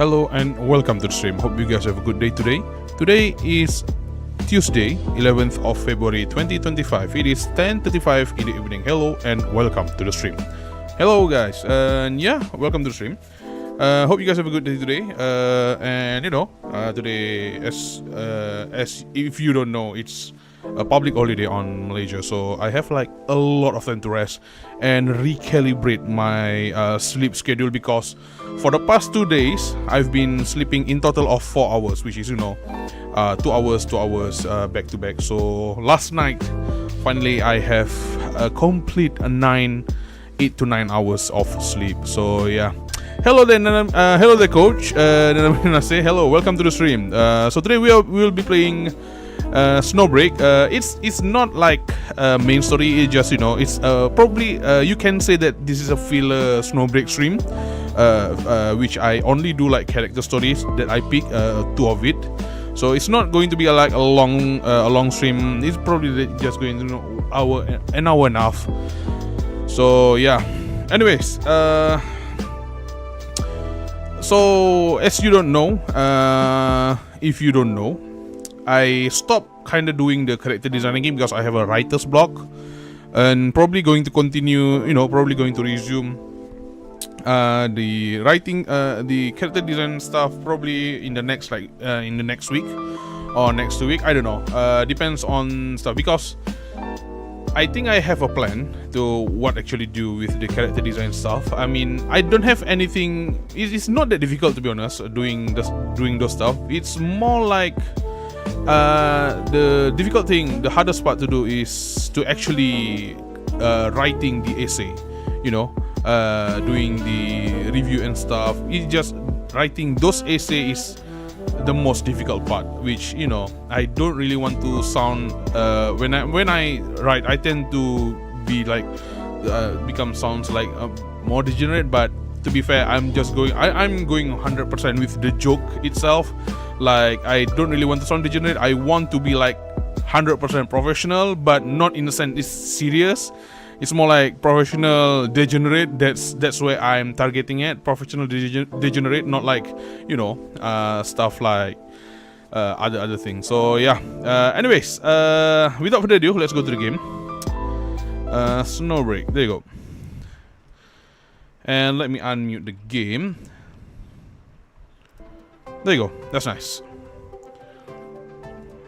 Hello and welcome to the stream. Hope you guys have a good day today. Today is Tuesday, 11th of February 2025. It is 10:35 in the evening. Hello and welcome to the stream. Hello guys, and yeah, welcome to the stream. Hope you guys have a good day today. And you know, today as if you don't know, it's a public holiday on Malaysia, so I have like a lot of time to rest and recalibrate my sleep schedule, because for the past 2 days I've been sleeping in total of 4 hours, which is 2 hours back to back. So last night finally I have a complete 8 to 9 hours of sleep. So yeah, hello there, coach. Then I'm gonna say hello, welcome to the stream. So today we will be playing Snowbreak. It's not like main story. It's just it's probably you can say that this is a filler Snowbreak stream, which I only do like character stories that I pick 2 of it. So it's not going to be like a long stream. It's probably just going to an hour and a half. So yeah. Anyways, so as you don't know, if you don't know, I stopped kind of doing the character designing game because I have a writer's block, and probably going to continue, probably going to resume the writing, the character design stuff probably in the next in the next week or next 2 week. I don't know. Depends on stuff, because I think I have a plan to what actually do with the character design stuff. I mean, I don't have anything. It's not that difficult, to be honest, doing those stuff. It's more like the difficult thing, the hardest part to do is to actually writing the essay. Doing the review and stuff. It's just writing those essays is the most difficult part, which I don't really want to sound when I write, I tend to be like sounds like more degenerate. But to be fair, I'm going 100% with the joke itself. Like, I don't really want to sound degenerate. I want to be like 100% professional, but not in the sense it's serious. It's more like professional degenerate. That's where I'm targeting at. Professional degenerate, not like stuff like other things. So yeah. Anyways, without further ado, let's go to the game. Snowbreak. There you go. And let me unmute the game. There you go. That's nice.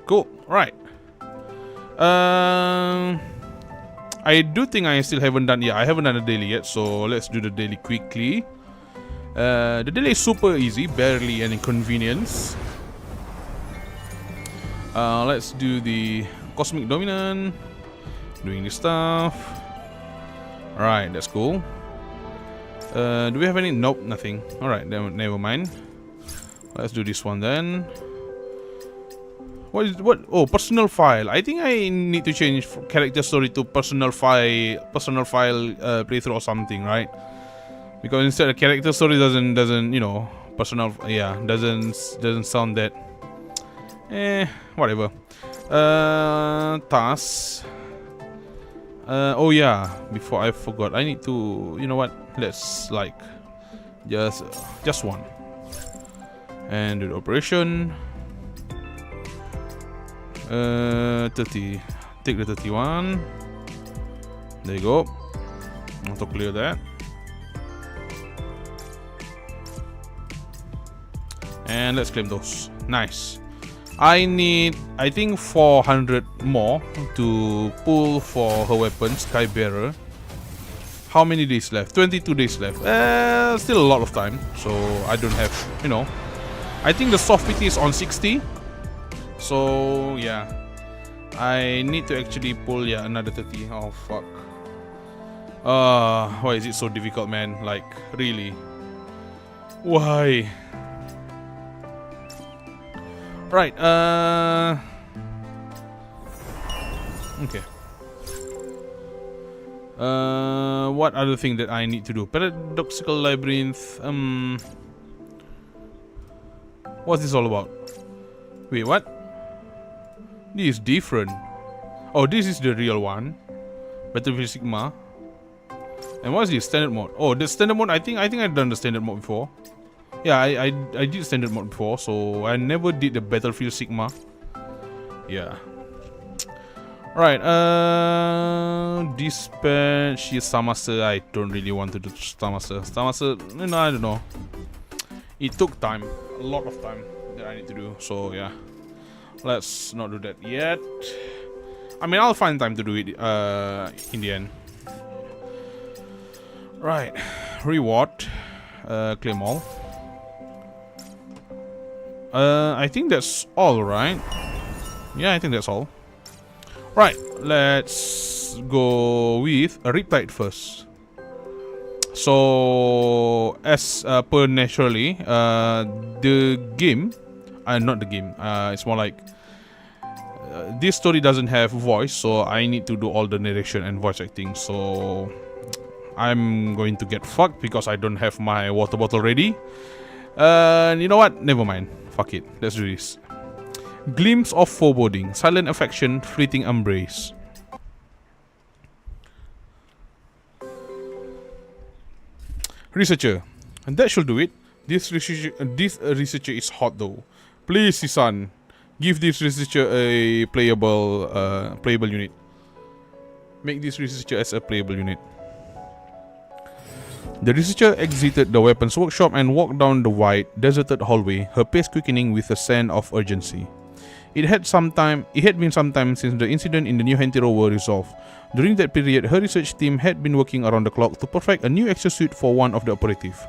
Cool. Right. I do think I still haven't done. Yeah, I haven't done the daily yet. So let's do the daily quickly. The daily is super easy, barely an inconvenience. Let's do the cosmic dominant. Doing this stuff. Alright, that's cool. Do we have any? Nope, nothing. Alright, never mind. Let's do this one then. What? Oh, personal file. I think I need to change character story to personal file playthrough or something, right? Because instead of character story doesn't personal, yeah, doesn't sound that. Whatever. Tasks. Oh yeah, before I forgot, I need to, let's like just one and do the operation. 30. Take the 31. There you go. Auto clear that. And let's claim those. Nice. I need, I think, 400 more to pull for her weapon, Sky Bearer. How many days left? 22 days left. Still a lot of time. So I don't have, I think the soft PT is on 60. So yeah, I need to actually pull another 30. Oh fuck. Why is it so difficult, man? Like, really? Why? Right. Okay. What other thing that I need to do? Paradoxical labyrinth. What's this all about? Wait, what? This is different. Oh, this is the real one. Battlefield Sigma. And what's this? Standard mode. Oh, the standard mode. I think I've done the standard mode before. Yeah, I did standard mode before, so I never did the Battlefield Sigma. Yeah. Right. Dispatch Stammaster. I don't really want to do Stammaster. Stammaster, I don't know. It took time, a lot of time that I need to do. So yeah. Let's not do that yet. I mean, I'll find time to do it in the end. Right. Reward. Claim all. I think that's all, right? Yeah, I think that's all. Right. Let's go with a Riptide first. So, as per naturally, the game... not the game. It's more like this story doesn't have voice, so I need to do all the narration and voice acting. So I'm going to get fucked because I don't have my water bottle ready. You know what? Never mind. Fuck it. Let's do this. Glimpse of foreboding, silent affection, fleeting embrace. Researcher. And that should do it. This researcher is hot though. Please, Sisan, give this researcher a playable unit. Make this researcher as a playable unit. The researcher exited the weapons workshop and walked down the wide, deserted hallway, her pace quickening with a sense of urgency. It had been some time since the incident in the New Hentiro were resolved. During that period, her research team had been working around the clock to perfect a new exosuit for one of the operative.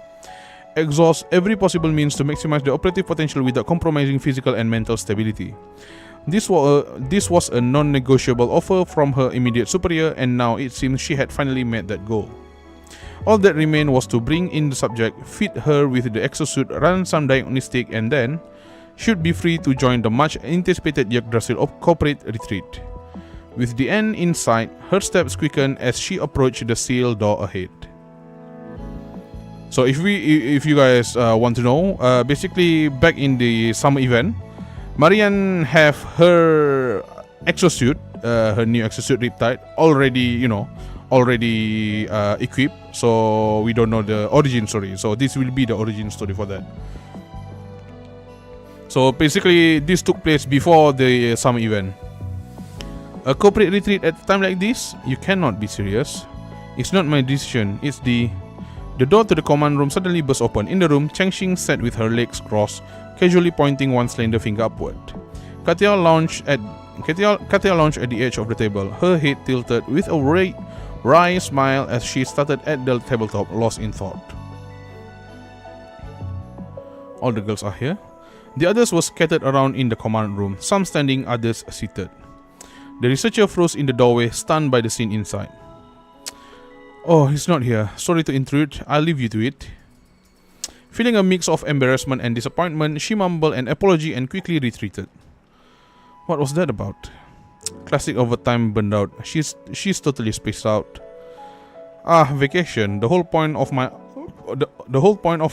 Exhaust every possible means to maximize the operative potential without compromising physical and mental stability. This was a non-negotiable offer from her immediate superior, and now it seems she had finally met that goal. All that remained was to bring in the subject, fit her with the exosuit, run some diagnostic, and then should be free to join the much anticipated Yggdrasil corporate retreat. With the end in sight, her steps quickened as she approached the sealed door ahead. So if you guys want to know, basically back in the summer event, Marian have her exosuit, her new exosuit Riptide, already equipped. So we don't know the origin story. So this will be the origin story for that. So basically, this took place before the summer event. A corporate retreat at a time like this? You cannot be serious. It's not my decision. It's the door to the command room suddenly burst open. In the room, Changxing sat with her legs crossed, casually pointing one slender finger upward. Katia lounged at the edge of the table, her head tilted with a wry smile as she started at the tabletop, lost in thought. All the girls are here. The others were scattered around in the command room, some standing, others seated. The researcher froze in the doorway, stunned by the scene inside. Oh, he's not here. Sorry to intrude. I'll leave you to it. Feeling a mix of embarrassment and disappointment, she mumbled an apology and quickly retreated. What was that about? Classic overtime burned out. She's totally spaced out. Vacation. The whole point of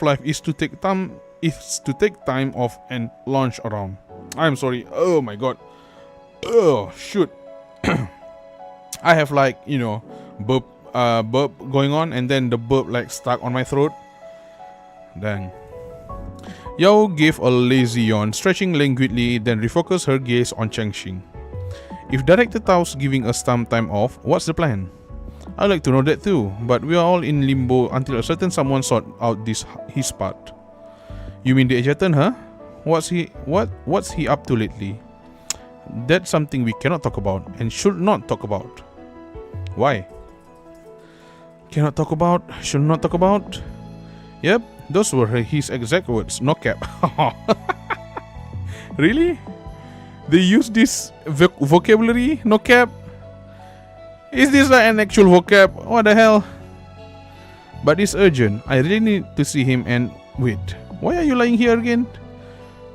life is to take time off and launch around. I'm sorry. Oh my god. Oh shoot. I have burp going on, and then the burp stuck on my throat. Dang. Yao gave a lazy yawn, stretching languidly, then refocused her gaze on Changxing. If Director Tao's giving us some time off, what's the plan? I'd like to know that too, but we are all in limbo until a certain someone sort out his part. You mean the Egerton, huh? What's he up to lately? That's something we cannot talk about and should not talk about. Why? Cannot talk about, should not talk about? Yep, those were his exact words, no cap. Really? They use this vocabulary, no cap? Is this an actual vocab? What the hell? But it's urgent. I really need to see him and... Wait, why are you lying here again?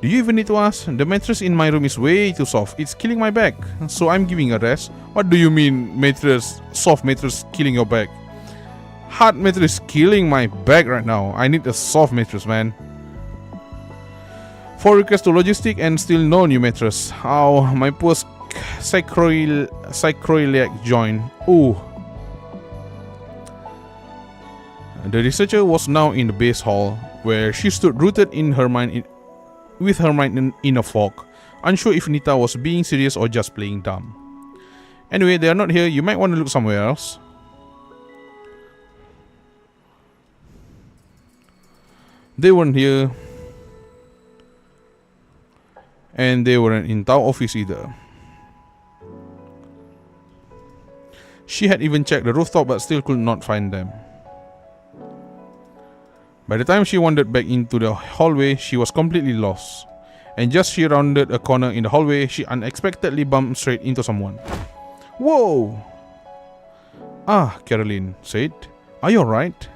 Do you even need to ask? The mattress in my room is way too soft. It's killing my back. So I'm giving a rest. What do you mean soft mattress killing your back? Hard mattress killing my back right now. I need a soft mattress, man. 4 requests to logistic and still no new mattress. Ow, my poor sacroiliac joint. Ooh. The researcher was now in the base hall, where she stood rooted in her mind with her mind in a fog, unsure if Nita was being serious or just playing dumb. Anyway, they are not here. You might want to look somewhere else. They weren't here. And they weren't in Tao office either. She had even checked the rooftop but still could not find them. By the time she wandered back into the hallway, she was completely lost. And just she rounded a corner in the hallway, she unexpectedly bumped straight into someone. Whoa! Caroline said. Are you alright?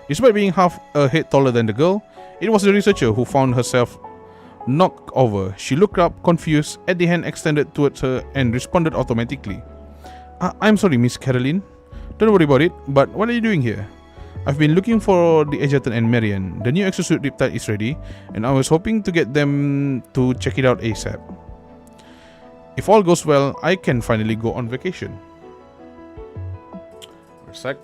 Despite being half a head taller than the girl, it was the researcher who found herself knocked over. She looked up, confused, at the hand extended towards her and responded automatically. I'm sorry, Miss Caroline. Don't worry about it, but what are you doing here? I've been looking for the Egerton and Marian. The new exosuit Riptide is ready, and I was hoping to get them to check it out ASAP. If all goes well, I can finally go on vacation. A sec.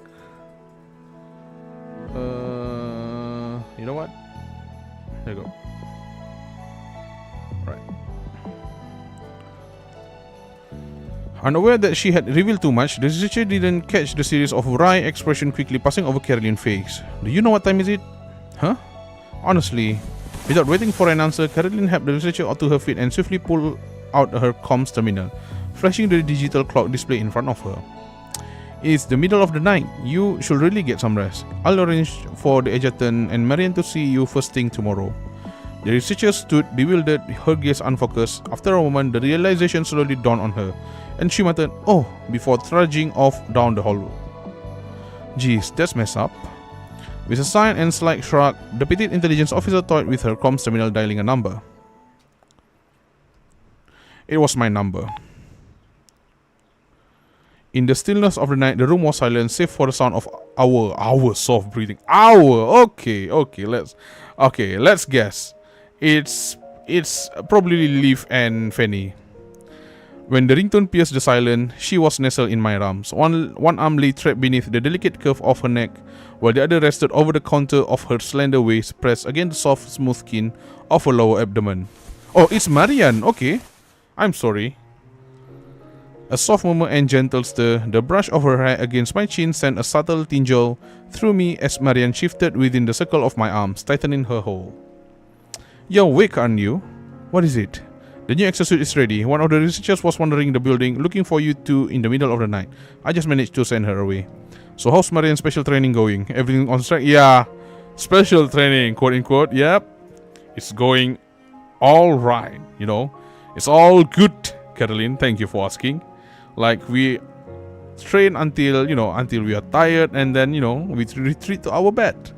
There you go. Right. Unaware that she had revealed too much, the researcher didn't catch the series of wry expression quickly passing over Caroline's face. Do you know what time is it? Huh? Honestly, without waiting for an answer, Caroline helped the researcher to her feet and swiftly pulled out her comms terminal, flashing the digital clock display in front of her. It's the middle of the night. You should really get some rest. I'll arrange for the Egerton and Marian to see you first thing tomorrow. The researcher stood bewildered, her gaze unfocused. After a moment, the realization slowly dawned on her, and she muttered, "Oh," before trudging off down the hall. Geez, that's messed up. With a sigh and slight shrug, the petite intelligence officer toyed with her comms terminal, dialing a number. It was my number. In the stillness of the night, the room was silent, save for the sound of our soft breathing. Okay, let's guess. It's probably Liv and Fanny. When the ringtone pierced the silence, she was nestled in my arms. One arm lay trapped beneath the delicate curve of her neck, while the other rested over the counter of her slender waist, pressed against the soft, smooth skin of her lower abdomen. Oh, it's Marian. Okay, I'm sorry. A soft murmur and gentle stir, the brush of her hair against my chin sent a subtle tingle through me as Marian shifted within the circle of my arms, tightening her hold. You're awake, aren't you? What is it? The new exosuit is ready. One of the researchers was wandering the building, looking for you two in the middle of the night. I just managed to send her away. So how's Marian's special training going? Everything on track? Yeah, special training, quote unquote. Yep, it's going all right. You know, it's all good, Caroline. Thank you for asking. Like, we train until we are tired, and then we retreat to our bed.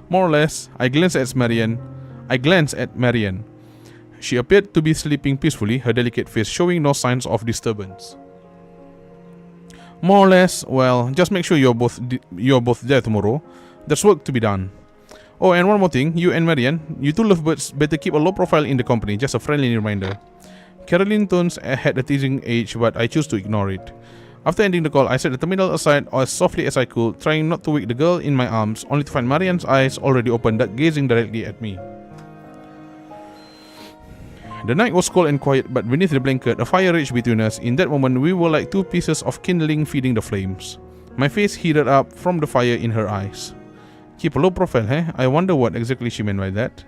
More or less. I glanced at Marian. She appeared to be sleeping peacefully, her delicate face showing no signs of disturbance. More or less. Well, just make sure you're both there tomorrow. There's work to be done. Oh, and one more thing. You and Marian, you two lovebirds, better keep a low profile in the company. Just a friendly reminder. Caroline's tones had a teasing edge, but I chose to ignore it. After ending the call, I set the terminal aside as softly as I could, trying not to wake the girl in my arms, only to find Marian's eyes already open, gazing directly at me. The night was cold and quiet, but beneath the blanket, a fire raged between us. In that moment, we were like two pieces of kindling feeding the flames. My face heated up from the fire in her eyes. Keep a low profile, eh? I wonder what exactly she meant by that.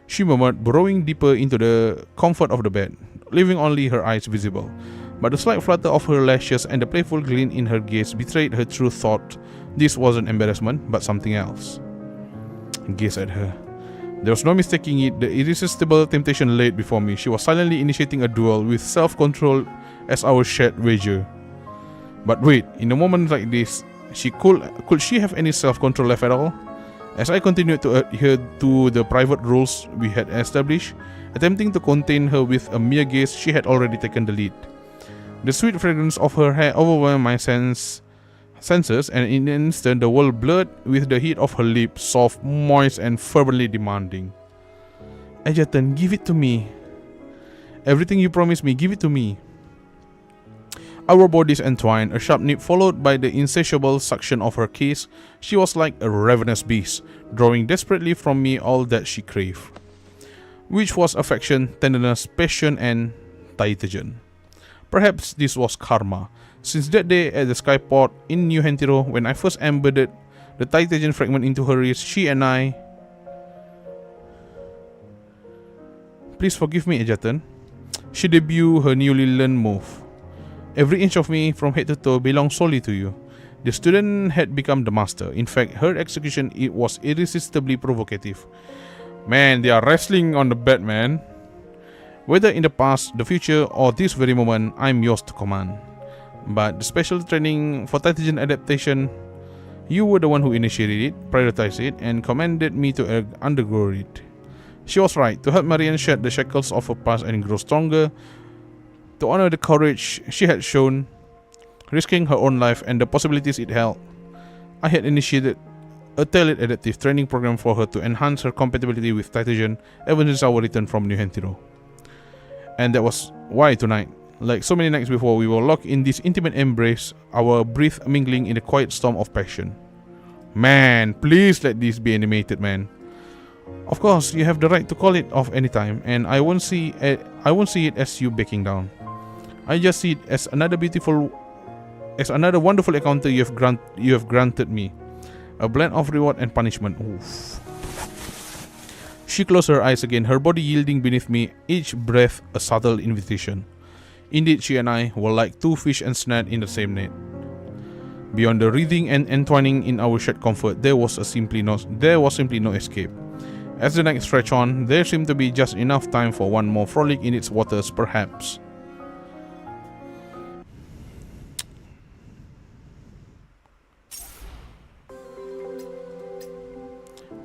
She murmured, burrowing deeper into the comfort of the bed, leaving only her eyes visible. But the slight flutter of her lashes and the playful glint in her gaze betrayed her true thought. This wasn't embarrassment, but something else. I gazed at her. There was no mistaking it. The irresistible temptation laid before me. She was silently initiating a duel with self-control as our shared wager. But wait, in a moment like this, could she have any self-control left at all? As I continued to adhere to the private rules we had established, attempting to contain her with a mere gaze, she had already taken the lead. The sweet fragrance of her hair overwhelmed my senses, and in an instant the world blurred with the heat of her lips, soft, moist, and fervently demanding. Egerton, give it to me. Everything you promised me, give it to me. Our bodies entwined, a sharp nip followed by the insatiable suction of her kiss. She was like a ravenous beast, drawing desperately from me all that she craved, which was affection, tenderness, passion, and Taitagen. Perhaps this was karma. Since that day at the skyport in New Hentiro, when I first embedded the Taitagen fragment into her wrist, she and I... Please forgive me, Egerton. She debuted her newly learned move. Every inch of me, from head to toe, belonged solely to you. The student had become the master. In fact, her execution was irresistibly provocative. Man, they are wrestling on the bed, man. Whether in the past, the future, or this very moment, I'm yours to command. But the special training for Taitagen adaptation, you were the one who initiated it, prioritized it, and commanded me to undergo it. She was right. To help Marian shed the shackles of her past and grow stronger, to honor the courage she had shown, risking her own life and the possibilities it held, I had initiated a tailored adaptive training program for her to enhance her compatibility with Taitagen ever since our return from New Hentiro. And that was why tonight, like so many nights before, we were locked in this intimate embrace, our breath mingling in a quiet storm of passion. Man, please let this be animated, man. Of course, you have the right to call it off anytime, and I won't see it as you backing down. I just see it as another wonderful encounter you have granted me. A blend of reward and punishment. Oof. She closed her eyes again, her body yielding beneath me, each breath a subtle invitation. Indeed, she and I were like two fish ensnared in the same net. Beyond the wreathing and entwining in our shared comfort, there was simply no escape. As the night stretched on, there seemed to be just enough time for one more frolic in its waters, perhaps.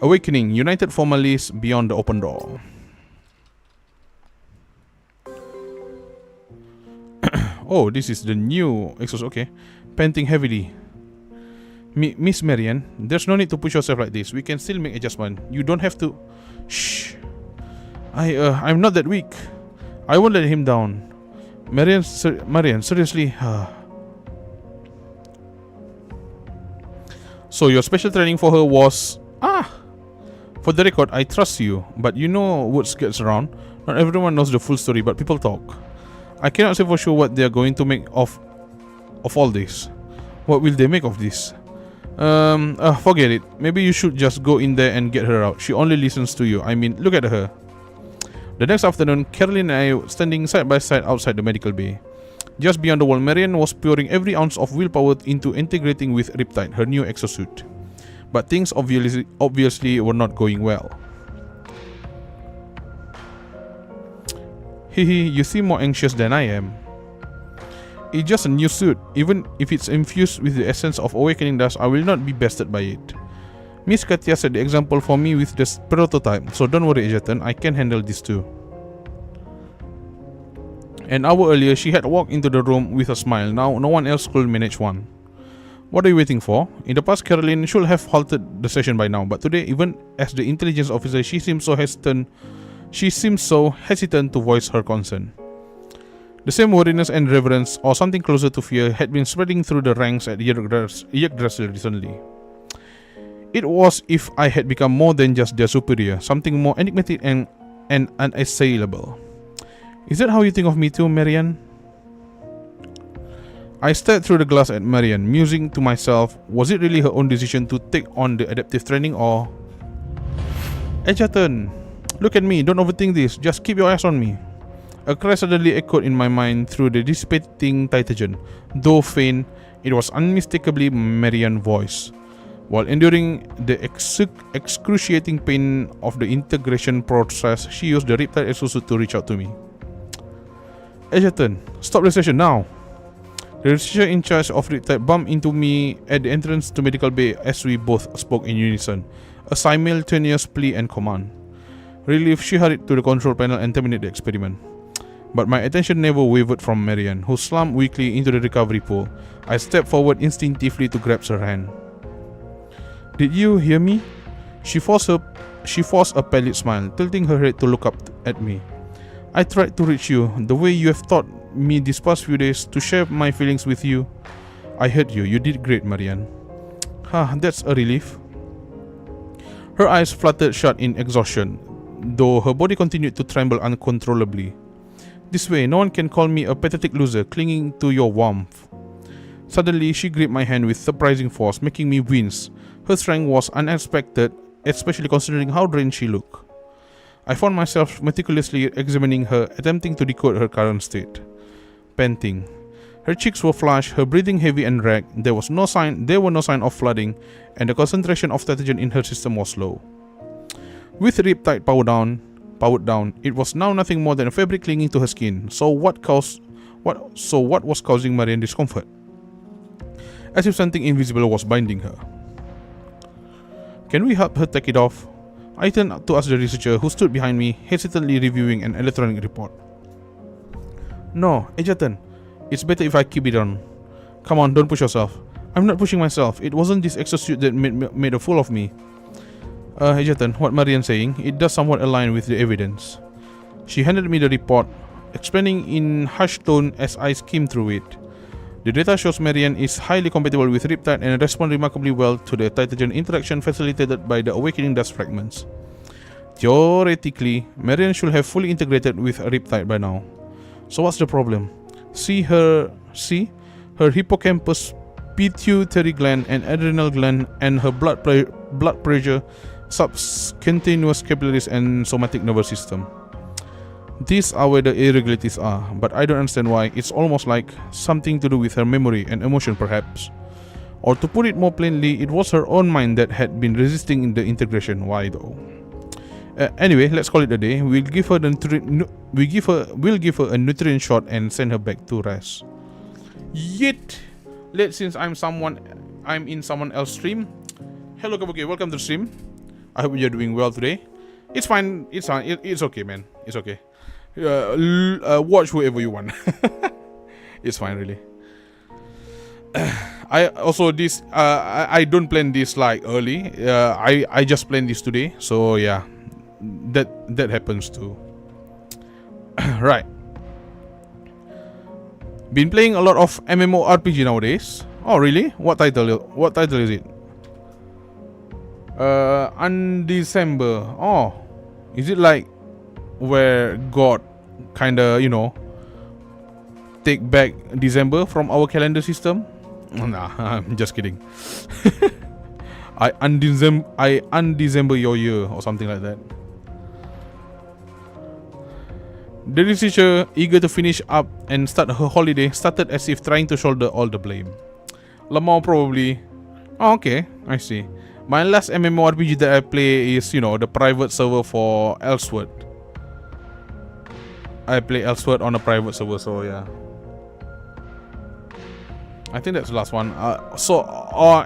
Awakening, united formalists beyond the open door. Oh, this is the new exhaust, okay. Panting heavily. Miss Marian, there's no need to push yourself like this. We can still make adjustment. You don't have to... Shh. I'm not that weak. I won't let him down. Marian, seriously. So your special training for her was... For the record, I trust you, but you know words gets around. Not everyone knows the full story, but people talk. I cannot say for sure what they are going to make of all this. What will they make of this? Forget it. Maybe you should just go in there and get her out. She only listens to you. I mean, look at her. The next afternoon, Caroline and I were standing side by side outside the medical bay. Just beyond the wall, Marian was pouring every ounce of willpower into integrating with Riptide, her new exosuit. But things obviously were not going well. Hehe, you seem more anxious than I am. It's just a new suit. Even if it's infused with the essence of awakening dust, I will not be bested by it. Miss Katia set the example for me with the prototype, so don't worry, Egerton, I can handle this too. An hour earlier, she had walked into the room with a smile. Now, no one else could manage one. What are you waiting for? In the past, Caroline should have halted the session by now, but today, even as the intelligence officer, she seemed so hesitant to voice her concern. The same worriness and reverence, or something closer to fear, had been spreading through the ranks at Yggdrasil recently. It was if I had become more than just their superior, something more enigmatic and unassailable. Is that how you think of me too, Marian? I stared through the glass at Marian, musing to myself, was it really her own decision to take on the adaptive training or... Egerton, look at me, don't overthink this, just keep your eyes on me. A cry suddenly echoed in my mind through the dissipating Titagen. Though faint, it was unmistakably Marian's voice. While enduring the excruciating pain of the integration process, she used the Riptide exosuit to reach out to me. Egerton, stop the session now! The researcher in charge of Riptide bumped into me at the entrance to medical bay as we both spoke in unison, a simultaneous plea and command. Relieved, she hurried to the control panel and terminated the experiment. But my attention never wavered from Marian, who slumped weakly into the recovery pool. I stepped forward instinctively to grasp her hand. Did you hear me? She forced a pallid smile, tilting her head to look up at me. I tried to reach you, the way you have taught me these past few days, to share my feelings with you. I heard you. You did great, Marian. That's a relief. Her eyes fluttered shut in exhaustion, though her body continued to tremble uncontrollably. This way, no one can call me a pathetic loser clinging to your warmth. Suddenly, she gripped my hand with surprising force, making me wince. Her strength was unexpected, especially considering how drained she looked. I found myself meticulously examining her, attempting to decode her current state. Panting. Her cheeks were flushed, her breathing heavy and ragged. There were no sign of flooding, and the concentration of Titagen in her system was low. With Riptide powered down, it was now nothing more than a fabric clinging to her skin. So what was causing Marian discomfort? As if something invisible was binding her. Can we help her take it off? I turned to ask the researcher, who stood behind me, hesitantly reviewing an electronic report. No, Egerton, it's better if I keep it on. Come on, don't push yourself. I'm not pushing myself. It wasn't this exosuit that made a fool of me. Egerton, what Marian's saying, it does somewhat align with the evidence. She handed me the report, explaining in hushed tone as I skimmed through it. The data shows Marian is highly compatible with Riptide and responds remarkably well to the Titagen interaction facilitated by the awakening dust fragments. Theoretically, Marian should have fully integrated with Riptide by now. So what's the problem? See her hippocampus, pituitary gland, and adrenal gland, and her blood pressure, subcutaneous capillaries, and somatic nervous system. These are where the irregularities are, but I don't understand why. It's almost like something to do with her memory and emotion, perhaps. Or to put it more plainly, it was her own mind that had been resisting in the integration. Why though? Anyway, let's call it a day. We'll give her a nutrient shot and send her back to rest. Yet, since I'm in someone else's stream. Hello Kabuki, welcome to the stream. I hope you're doing well today. It's fine. It's fine. It's okay, man. It's okay. Watch whoever you want. It's fine, really. I don't plan this like early. I just planned this today. So yeah, that happens too. Right. Been playing a lot of MMORPG nowadays. Oh really? What title is it? Undecember. Oh, is it like where God kinda, take back December from our calendar system? Nah, I'm just kidding. I undecember your year or something like that. The researcher, eager to finish up and start her holiday, started as if trying to shoulder all the blame. Lamau probably. Oh, okay, I see. My last MMORPG that I play is, the private server for Elsword. I play Elsword on a private server, so yeah. I think that's the last one.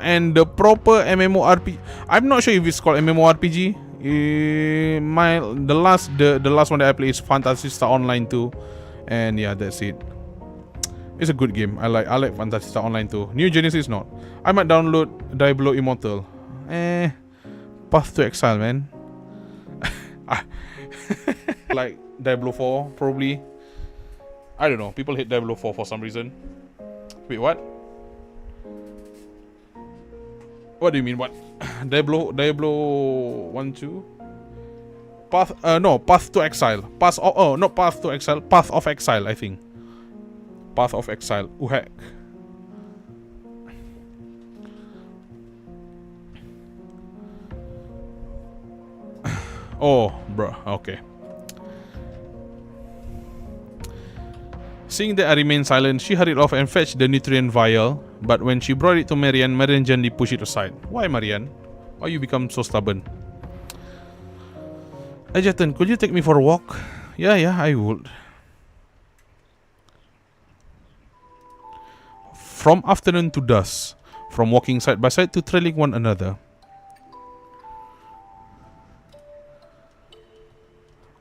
And the proper MMORPG, I'm not sure if it's called MMORPG. The last one that I play is Phantasy Star Online 2, and yeah, that's it. It's a good game. I like Phantasy Star Online 2. New Genesis not. I might download Diablo Immortal. Path to Exile, man. Like Diablo 4 probably. I don't know. People hate Diablo 4 for some reason. Wait, what? What do you mean? What? Diablo 1, 2? Path to Exile. Not Path to Exile. Path of Exile, I think. Path of Exile. Heck. Oh, bruh. Okay. Seeing that I remained silent, she hurried off and fetched the nutrient vial. But when she brought it to Marian, Marian gently pushed it aside. Why, Marian? Why you become so stubborn? Ajatan, could you take me for a walk? Yeah, I would. From afternoon to dusk, from walking side by side to trailing one another,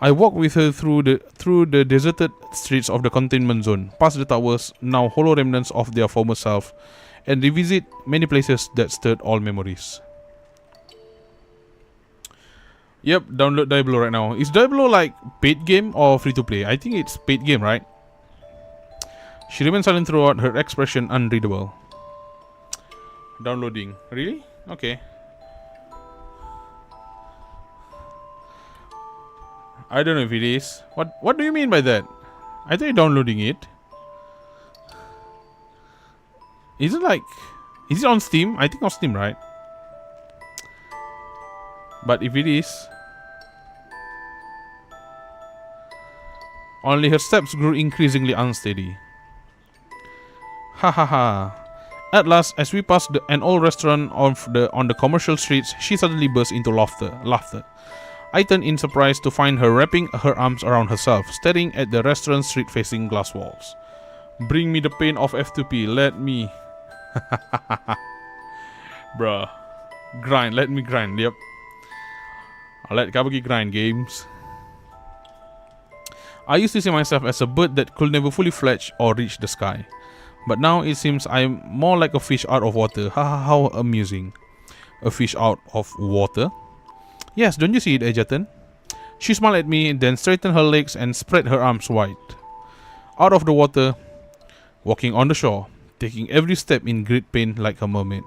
I walked with her through the deserted streets of the containment zone, past the towers, now hollow remnants of their former self, and revisit many places that stirred all memories. Yep, download Diablo right now. Is Diablo like paid game or free to play? I think it's paid game, right? She remained silent throughout, her expression unreadable. Downloading. Really? Okay. I don't know if it is. What do you mean by that? I thought you're downloading it. Is it on Steam? I think on Steam, right? But if it is, only her steps grew increasingly unsteady. Ha ha ha. At last, as we passed an old restaurant on the commercial streets, she suddenly burst into laughter. I turned in surprise to find her wrapping her arms around herself, staring at the restaurant's street-facing glass walls. Bring me the pain of F2P, let me... Bruh. Grind, let me grind, yep. I'll let Kabuki grind, games. I used to see myself as a bird that could never fully fledge or reach the sky. But now it seems I'm more like a fish out of water. Haha, how amusing. A fish out of water? Yes, don't you see it, Ejatan? She smiled at me, then straightened her legs and spread her arms wide. Out of the water, walking on the shore, taking every step in great pain like a mermaid.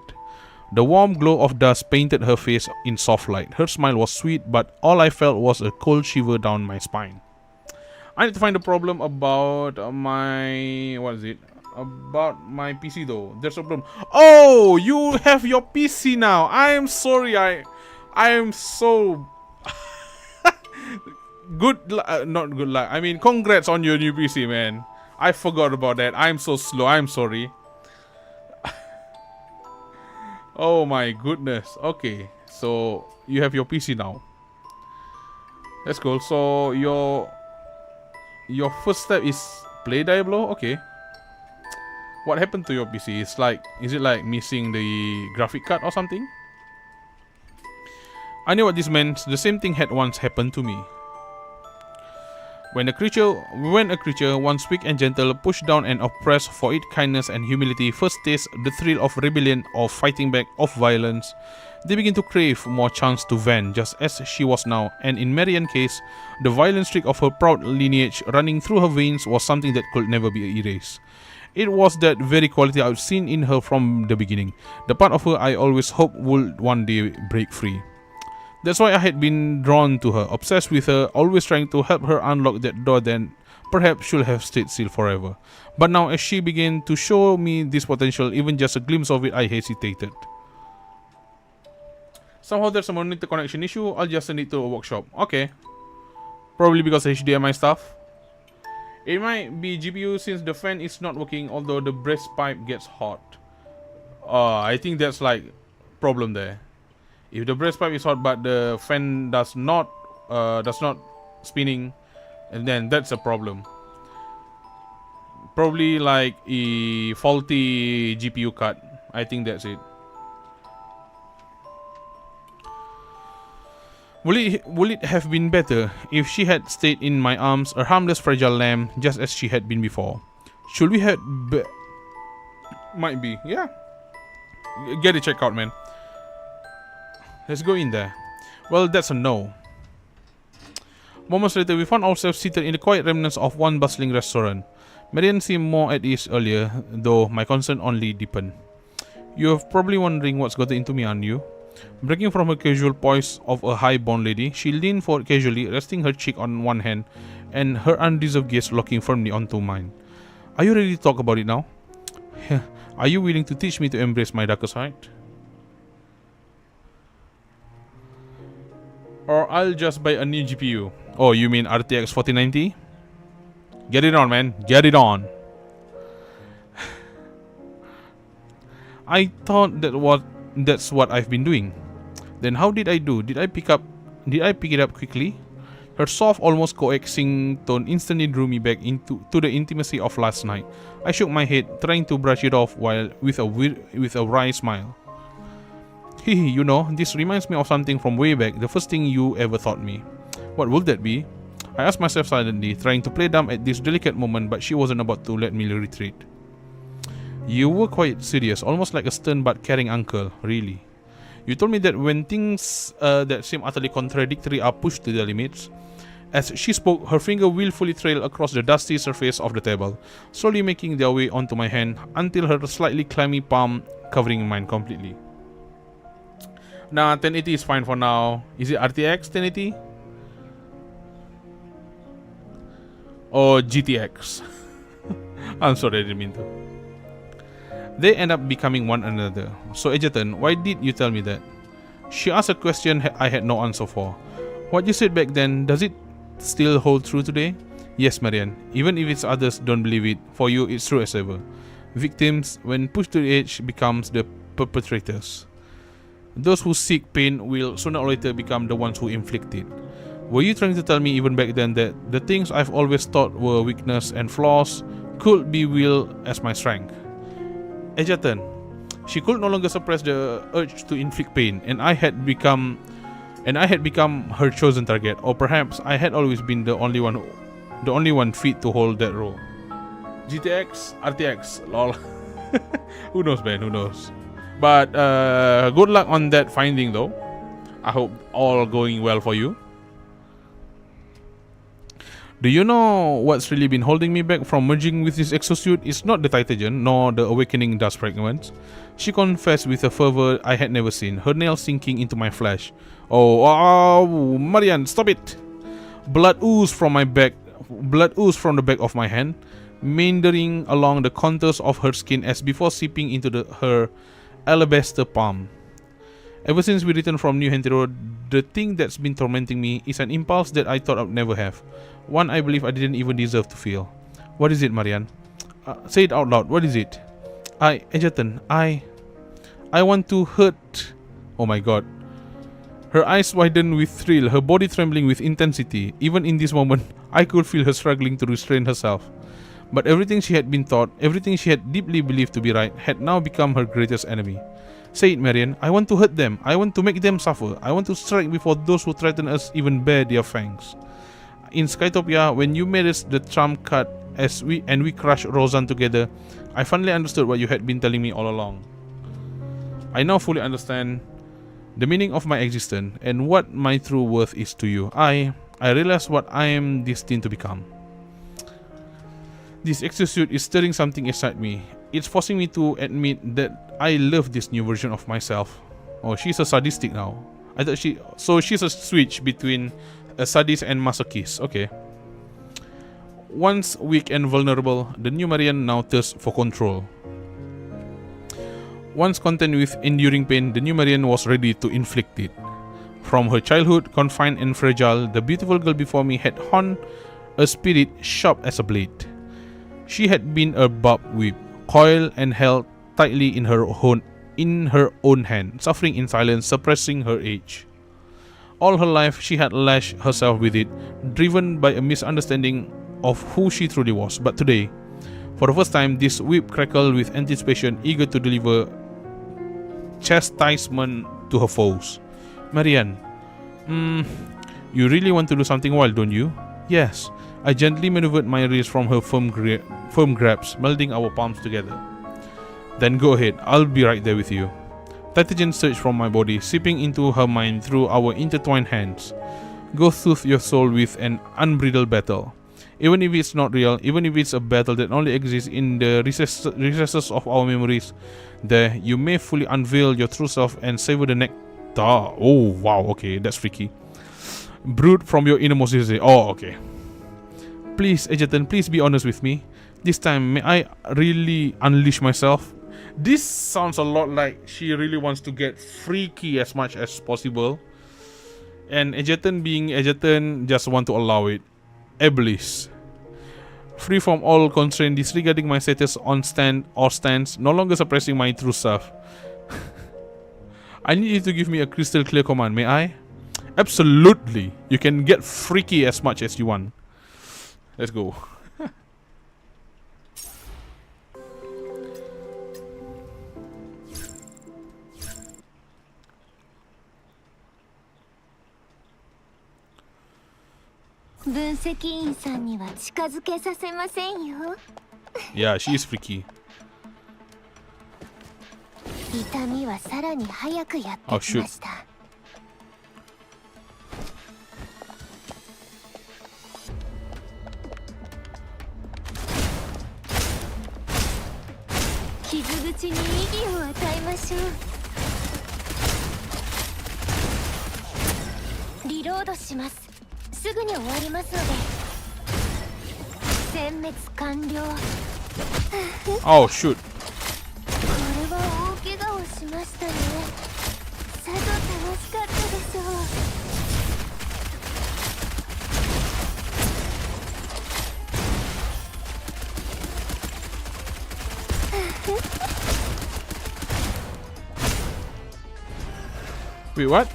The warm glow of dust painted her face in soft light. Her smile was sweet, but all I felt was a cold shiver down my spine. I need to find the problem about my... what is it? About my PC though. There's a problem. Oh, you have your PC now. I am sorry. I am so... not good luck. I mean, congrats on your new PC, man. I forgot about that. I'm so slow. I'm sorry. Oh my goodness. Okay, so you have your PC now. That's cool. So your first step is play Diablo. Okay. What happened to your PC? Is it like missing the graphic card or something? I knew what this meant. The same thing had once happened to me. When a creature, once weak and gentle, pushed down and oppressed, for its kindness and humility first tastes the thrill of rebellion, of fighting back, of violence, they begin to crave more chance to vent, just as she was now. And in Marian's case, the violent streak of her proud lineage running through her veins was something that could never be erased. It was that very quality I've seen in her from the beginning, the part of her I always hoped would one day break free. That's why I had been drawn to her, obsessed with her, always trying to help her unlock that door that perhaps should have stayed sealed forever. But now as she began to show me this potential, even just a glimpse of it, I hesitated. Somehow there's a monitor connection issue. I'll just send it to a workshop. Okay. Probably because of HDMI stuff. It might be GPU since the fan is not working, although the breast pipe gets hot. I think that's like problem there. If the breast pipe is hot but the fan does not spinning, and then that's a problem. Probably like a faulty GPU card. I think that's it. Would it have been better if she had stayed in my arms, a harmless fragile lamb, just as she had been before? Should we have might be, yeah. Get it checked out, man. Let's go in there. Well, that's a no. Moments later, we found ourselves seated in the quiet remnants of one bustling restaurant. Marian seemed more at ease earlier, though my concern only deepened. You're probably wondering what's gotten into me, aren't you? Breaking from her casual poise of a high-born lady, she leaned forward casually, resting her cheek on one hand, and her undeserved gaze locking firmly onto mine. Are you ready to talk about it now? Are you willing to teach me to embrace my darker side? Or I'll just buy a new GPU. Oh, you mean RTX 4090? Get it on, man. Get it on. I thought that's what I've been doing. Then how did I do? Did I pick it up quickly? Her soft, almost coaxing tone instantly drew me back to the intimacy of last night. I shook my head, trying to brush it off while with a wry smile. Hehe, you know, this reminds me of something from way back, the first thing you ever taught me. What would that be? I asked myself silently, trying to play dumb at this delicate moment, but she wasn't about to let me retreat. You were quite serious, almost like a stern but caring uncle, really. You told me that when things that seem utterly contradictory are pushed to their limits. As she spoke, her finger willfully trailed across the dusty surface of the table, slowly making their way onto my hand until her slightly clammy palm covering mine completely. Nah, 1080 is fine for now. Is it RTX 1080? Or GTX? I'm sorry, I didn't mean to. They end up becoming one another. So Egerton, why did you tell me that? She asked a question I had no answer for. What you said back then, does it still hold true today? Yes, Marian. Even if it's others don't believe it, for you it's true as ever. Victims, when pushed to the edge, becomes the perpetrators. Those who seek pain will sooner or later become the ones who inflict it. Were you trying to tell me even back then that the things I've always thought were weakness and flaws could be willed as my strength? Egerton, she could no longer suppress the urge to inflict pain, and I had become her chosen target, or perhaps I had always been the only one fit to hold that role. GTX, RTX, lol. Who knows, man? Who knows? But good luck on that finding, though. I hope all going well for you. Do you know what's really been holding me back from merging with this exosuit? It's not the Titagen, nor the awakening dust fragments. She confessed with a fervor I had never seen, her nails sinking into my flesh. Oh, Marian, stop it! Blood oozed from the back of my hand, meandering along the contours of her skin as before seeping into her alabaster palm. Ever since we returned from New Hentero, the thing that's been tormenting me is an impulse that I thought I'd never have. One I believe I didn't even deserve to feel. What is it, Marian? Say it out loud. What is it? Egerton, I want to hurt. Oh my god. Her eyes widened with thrill, her body trembling with intensity. Even in this moment, I could feel her struggling to restrain herself. But everything she had been taught, everything she had deeply believed to be right, had now become her greatest enemy. Say it, Marian. I want to hurt them. I want to make them suffer. I want to strike before those who threaten us even bare their fangs. In Skytopia, when you made us the trump card and we crushed Roseanne together, I finally understood what you had been telling me all along. I now fully understand the meaning of my existence and what my true worth is to you. I realize what I am destined to become. This exosuit is stirring something inside me. It's forcing me to admit that I love this new version of myself. Oh, she's a sadistic now. I thought she's a switch between a sadist and masochist. Okay. Once weak and vulnerable, the new Marian now thirsts for control. Once content with enduring pain, the new Marian was ready to inflict it. From her childhood, confined and fragile, the beautiful girl before me had honed a spirit sharp as a blade. She had been a barbed whip, coiled and held tightly in her own hand, suffering in silence, suppressing her age. All her life she had lashed herself with it, driven by a misunderstanding of who she truly was. But today, for the first time, this whip crackled with anticipation, eager to deliver chastisement to her foes. Marian, you really want to do something wild, don't you? Yes. I gently maneuvered my wrist from her firm grasp, melding our palms together. Then go ahead, I'll be right there with you. Titagen surged from my body, seeping into her mind through our intertwined hands. Go soothe your soul with an unbridled battle. Even if it's not real, even if it's a battle that only exists in the recesses of our memories, there you may fully unveil your true self and savor the nectar. Oh wow, okay, that's freaky. Brewed from your innermost desire. Oh, okay. Please, Egerton, please be honest with me. This time, may I really unleash myself? This sounds a lot like she really wants to get freaky as much as possible. And Egerton, being Egerton, just want to allow it. Iblis. Free from all constraint, disregarding my status on stance, no longer suppressing my true self. I need you to give me a crystal clear command, may I? Absolutely. You can get freaky as much as you want. Let's go. Yeah, she is freaky. Oh shoot. Oh shoot. Wait, what?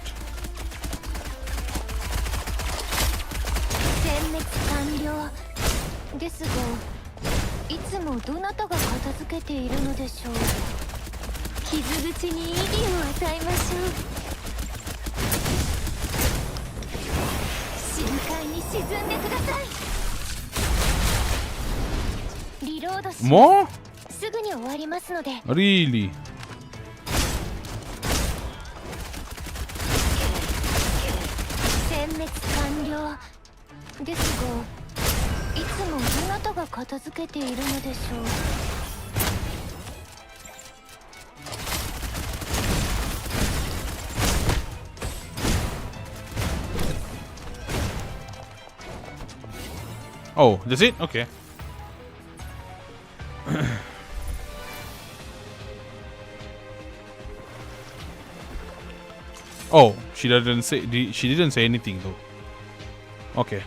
More? Really? いつもあなたが片付けているのでしょう。Oh, that's it? Okay. Oh, she didn't say anything though. Okay.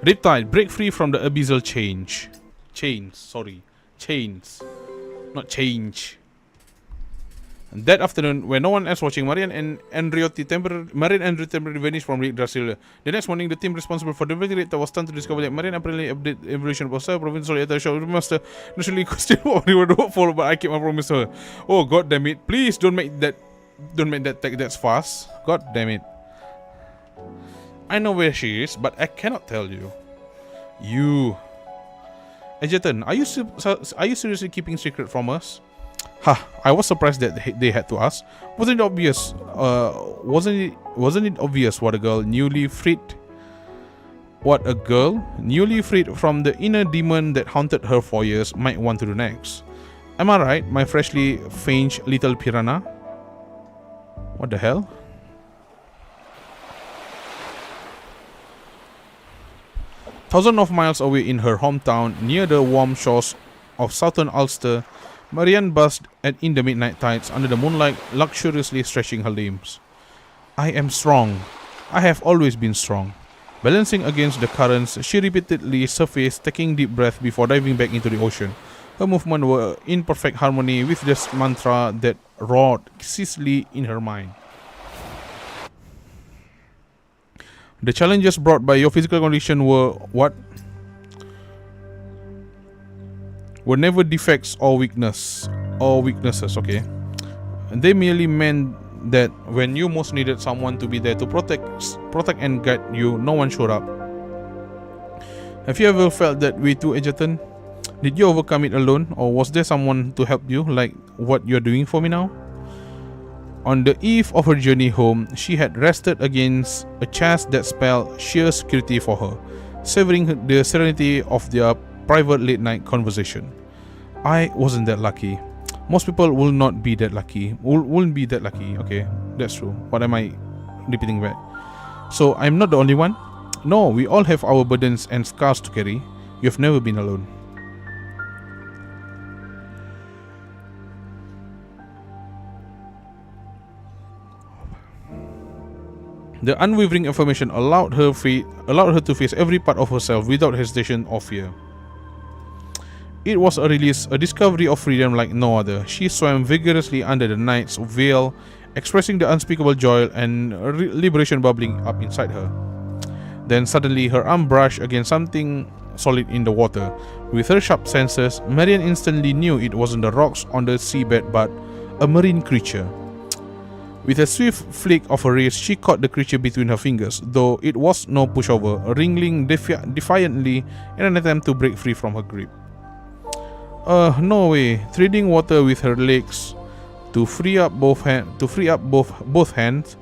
Riptide, break free from the abyssal chains. Chains. Not change. And that afternoon, when no one else watching, Marian and Riptide temporarily vanished from Yggdrasil. The next morning, the team responsible for developing Riptide was stunned to discover that Marian apparently updated evolution of herself. Provincial Aether Master initially questioned what we were doing for, but I kept my promise to her. Oh god damn it! Please don't make that tech that's fast. God damn it! I know where she is, but I cannot tell you. You, Egerton, are you seriously keeping secret from us? Ha! I was surprised that they had to ask. Wasn't it obvious? Wasn't it obvious what a girl newly freed from the inner demon that haunted her for years might want to do next? Am I right, my freshly fanged little piranha? What the hell? Thousands of miles away in her hometown, near the warm shores of southern Ulster, Marian basked in the midnight tides under the moonlight, luxuriously stretching her limbs. I am strong. I have always been strong. Balancing against the currents, she repeatedly surfaced, taking deep breaths before diving back into the ocean. Her movements were in perfect harmony with the mantra that roared ceaselessly in her mind. The challenges brought by your physical condition were never defects or weaknesses, okay? They merely meant that when you most needed someone to be there to protect and guide you, no one showed up. Have you ever felt that way too, Egerton? Did you overcome it alone, or was there someone to help you, like what you're doing for me now? On the eve of her journey home, she had rested against a chest that spelled sheer security for her, savoring the serenity of their private late-night conversation. I wasn't that lucky. Most people will not be that lucky. Won't be that lucky. Okay, that's true. What am I repeating back? So I'm not the only one? No, we all have our burdens and scars to carry. You've never been alone. The unwavering affirmation allowed her to face every part of herself without hesitation or fear. It was a release, a discovery of freedom like no other. She swam vigorously under the night's veil, expressing the unspeakable joy and liberation bubbling up inside her. Then suddenly her arm brushed against something solid in the water. With her sharp senses, Marian instantly knew it wasn't the rocks on the seabed but a marine creature. With a swift flick of her wrist, she caught the creature between her fingers, though it was no pushover, wriggling defiantly in an attempt to break free from her grip. No way. Treading water with her legs to free up both hands,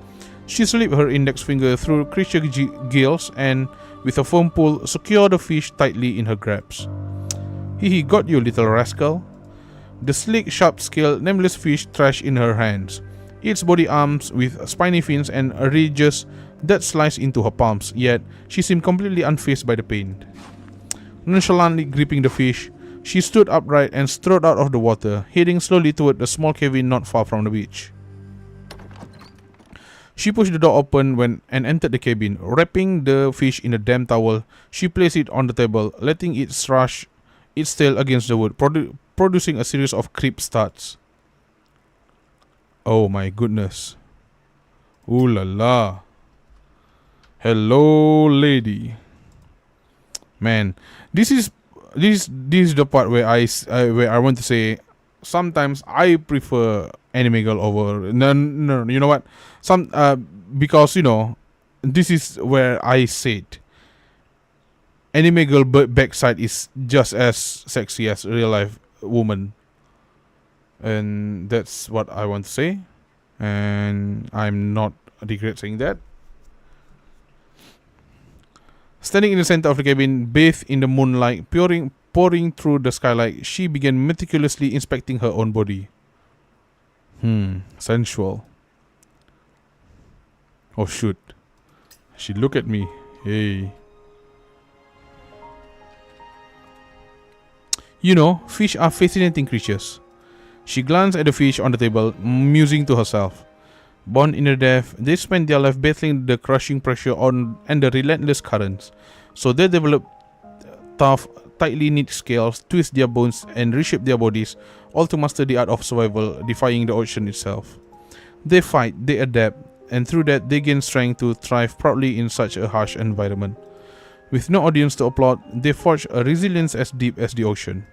she slipped her index finger through creature gills and, with a firm pull, secured the fish tightly in her grasp. He got you, little rascal. The sleek, sharp-scaled, nameless fish thrashed in her hands, its body arms with spiny fins and ridges that sliced into her palms, yet she seemed completely unfazed by the pain. Nonchalantly gripping the fish, she stood upright and strode out of the water, heading slowly toward the small cabin not far from the beach. She pushed the door open and entered the cabin. Wrapping the fish in a damp towel, she placed it on the table, letting it thrash its tail against the wood, producing a series of creep starts. Oh my goodness. Ooh la la. Hello, lady. Man, this is the part where I want to say sometimes I prefer anime girl over no you know what, because you know this is where I said anime girl backside is just as sexy as real life woman, and that's what I want to say, and I'm not regret saying that. Standing in the center of the cabin, bathed in the moonlight, pouring through the skylight, she began meticulously inspecting her own body. Sensual. Oh shoot. She looked at me. Hey. You know, fish are fascinating creatures. She glanced at the fish on the table, musing to herself. Born in the depth, they spend their life battling the crushing pressure and the relentless currents. So they develop tough, tightly knit scales, twist their bones, and reshape their bodies, all to master the art of survival, defying the ocean itself. They fight, they adapt, and through that they gain strength to thrive proudly in such a harsh environment. With no audience to applaud, they forge a resilience as deep as the ocean.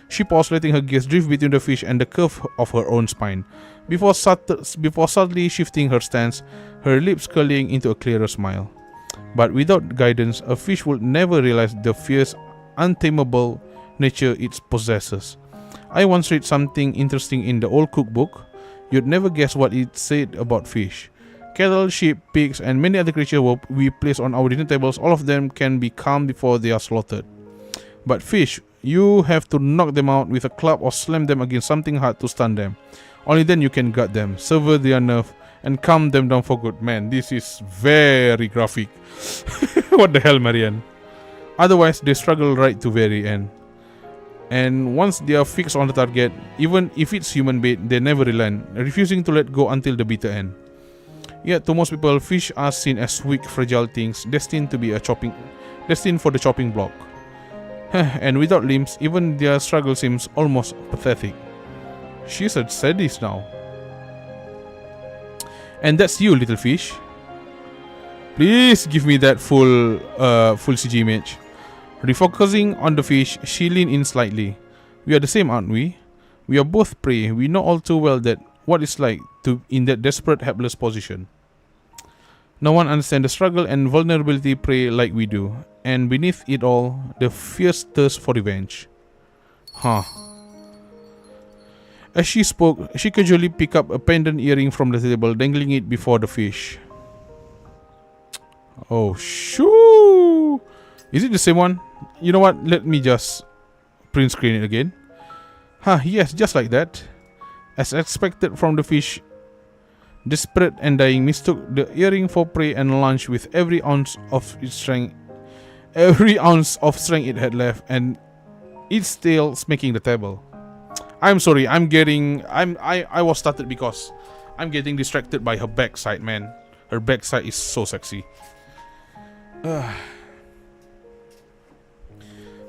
She paused, letting her gaze drift between the fish and the curve of her own spine, before subtly shifting her stance, her lips curling into a clearer smile. But without guidance, a fish would never realize the fierce, untamable nature it possesses. I once read something interesting in the old cookbook. You'd never guess what it said about fish. Cattle, sheep, pigs, and many other creatures we place on our dinner tables, all of them can be calm before they are slaughtered. But fish, you have to knock them out with a club or slam them against something hard to stun them. Only then you can gut them, sever their nerve, and calm them down for good. Man, this is very graphic. What the hell, Marian? Otherwise, they struggle right to very end. And once they are fixed on the target, even if it's human bait, they never relent, refusing to let go until the bitter end. Yet to most people, fish are seen as weak, fragile things destined for the chopping block. And without limbs, even their struggle seems almost pathetic. She's a sadist now. And that's you, little fish. Please give me that full CG image. Refocusing on the fish, she leaned in slightly. We are the same, aren't we? We are both prey. We know all too well that what it's like to in that desperate, helpless position. No one understands the struggle and vulnerability prey like we do, and beneath it all, the fierce thirst for revenge. As she spoke, she casually picked up a pendant earring from the table, dangling it before the fish. Oh, shoo! Is it the same one? You know what? Let me just print screen it again. Yes, just like that. As expected from the fish, desperate and dying, mistook the earring for prey and lunged with every ounce of strength it had left, and its tail smacking the table. I'm sorry, I was started because I'm getting distracted by her backside, man. Her backside is so sexy.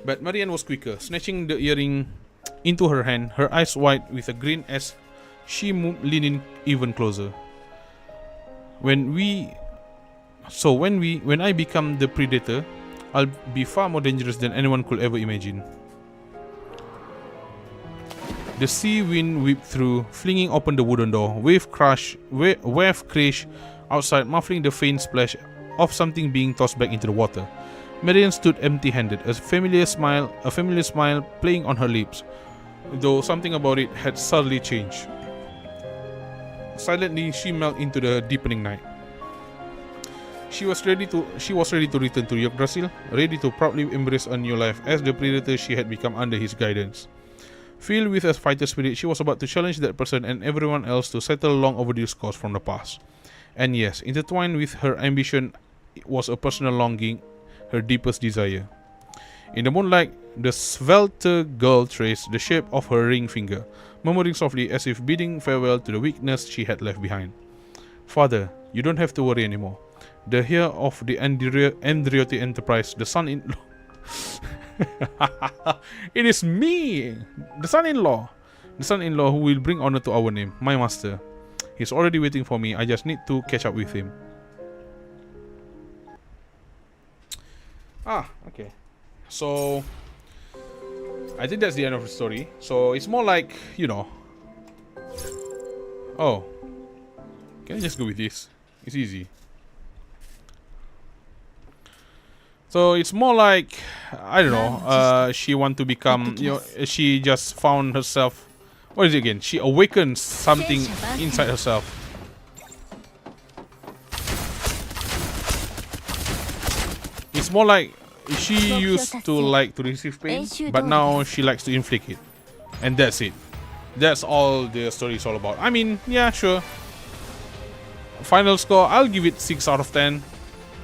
But Marian was quicker, snatching the earring into her hand, her eyes wide with a grin as she moved, leaning even closer. When I become the predator, I'll be far more dangerous than anyone could ever imagine. The sea wind whipped through, flinging open the wooden door. Wave crashed outside, muffling the faint splash of something being tossed back into the water. Marian stood empty-handed, a familiar smile playing on her lips, though something about it had subtly changed. Silently, she melted into the deepening night. She was ready to return to Yggdrasil, ready to proudly embrace a new life as the predator she had become under his guidance. Filled with a fighter spirit, she was about to challenge that person and everyone else to settle long overdue scores from the past. And yes, intertwined with her ambition was a personal longing, her deepest desire. In the moonlight, the svelte girl traced the shape of her ring finger, murmuring softly as if bidding farewell to the weakness she had left behind. Father, you don't have to worry anymore. The heir of the Andriotti Enterprise, the son-in-law. It is me, the son-in-law who will bring honor to our name, my master. He's already waiting for me. I just need to catch up with him. Okay. So I think that's the end of the story. So it's more like, you know. Oh, can I just go with this? It's easy. So it's more like, I don't know, she want to become, she just found herself, what is it again? She awakens something inside herself. more like she used to like to receive pain, but now she likes to inflict it. And that's it. That's all the story is all about. I mean, yeah, sure. Final score, I'll give it 6 out of 10.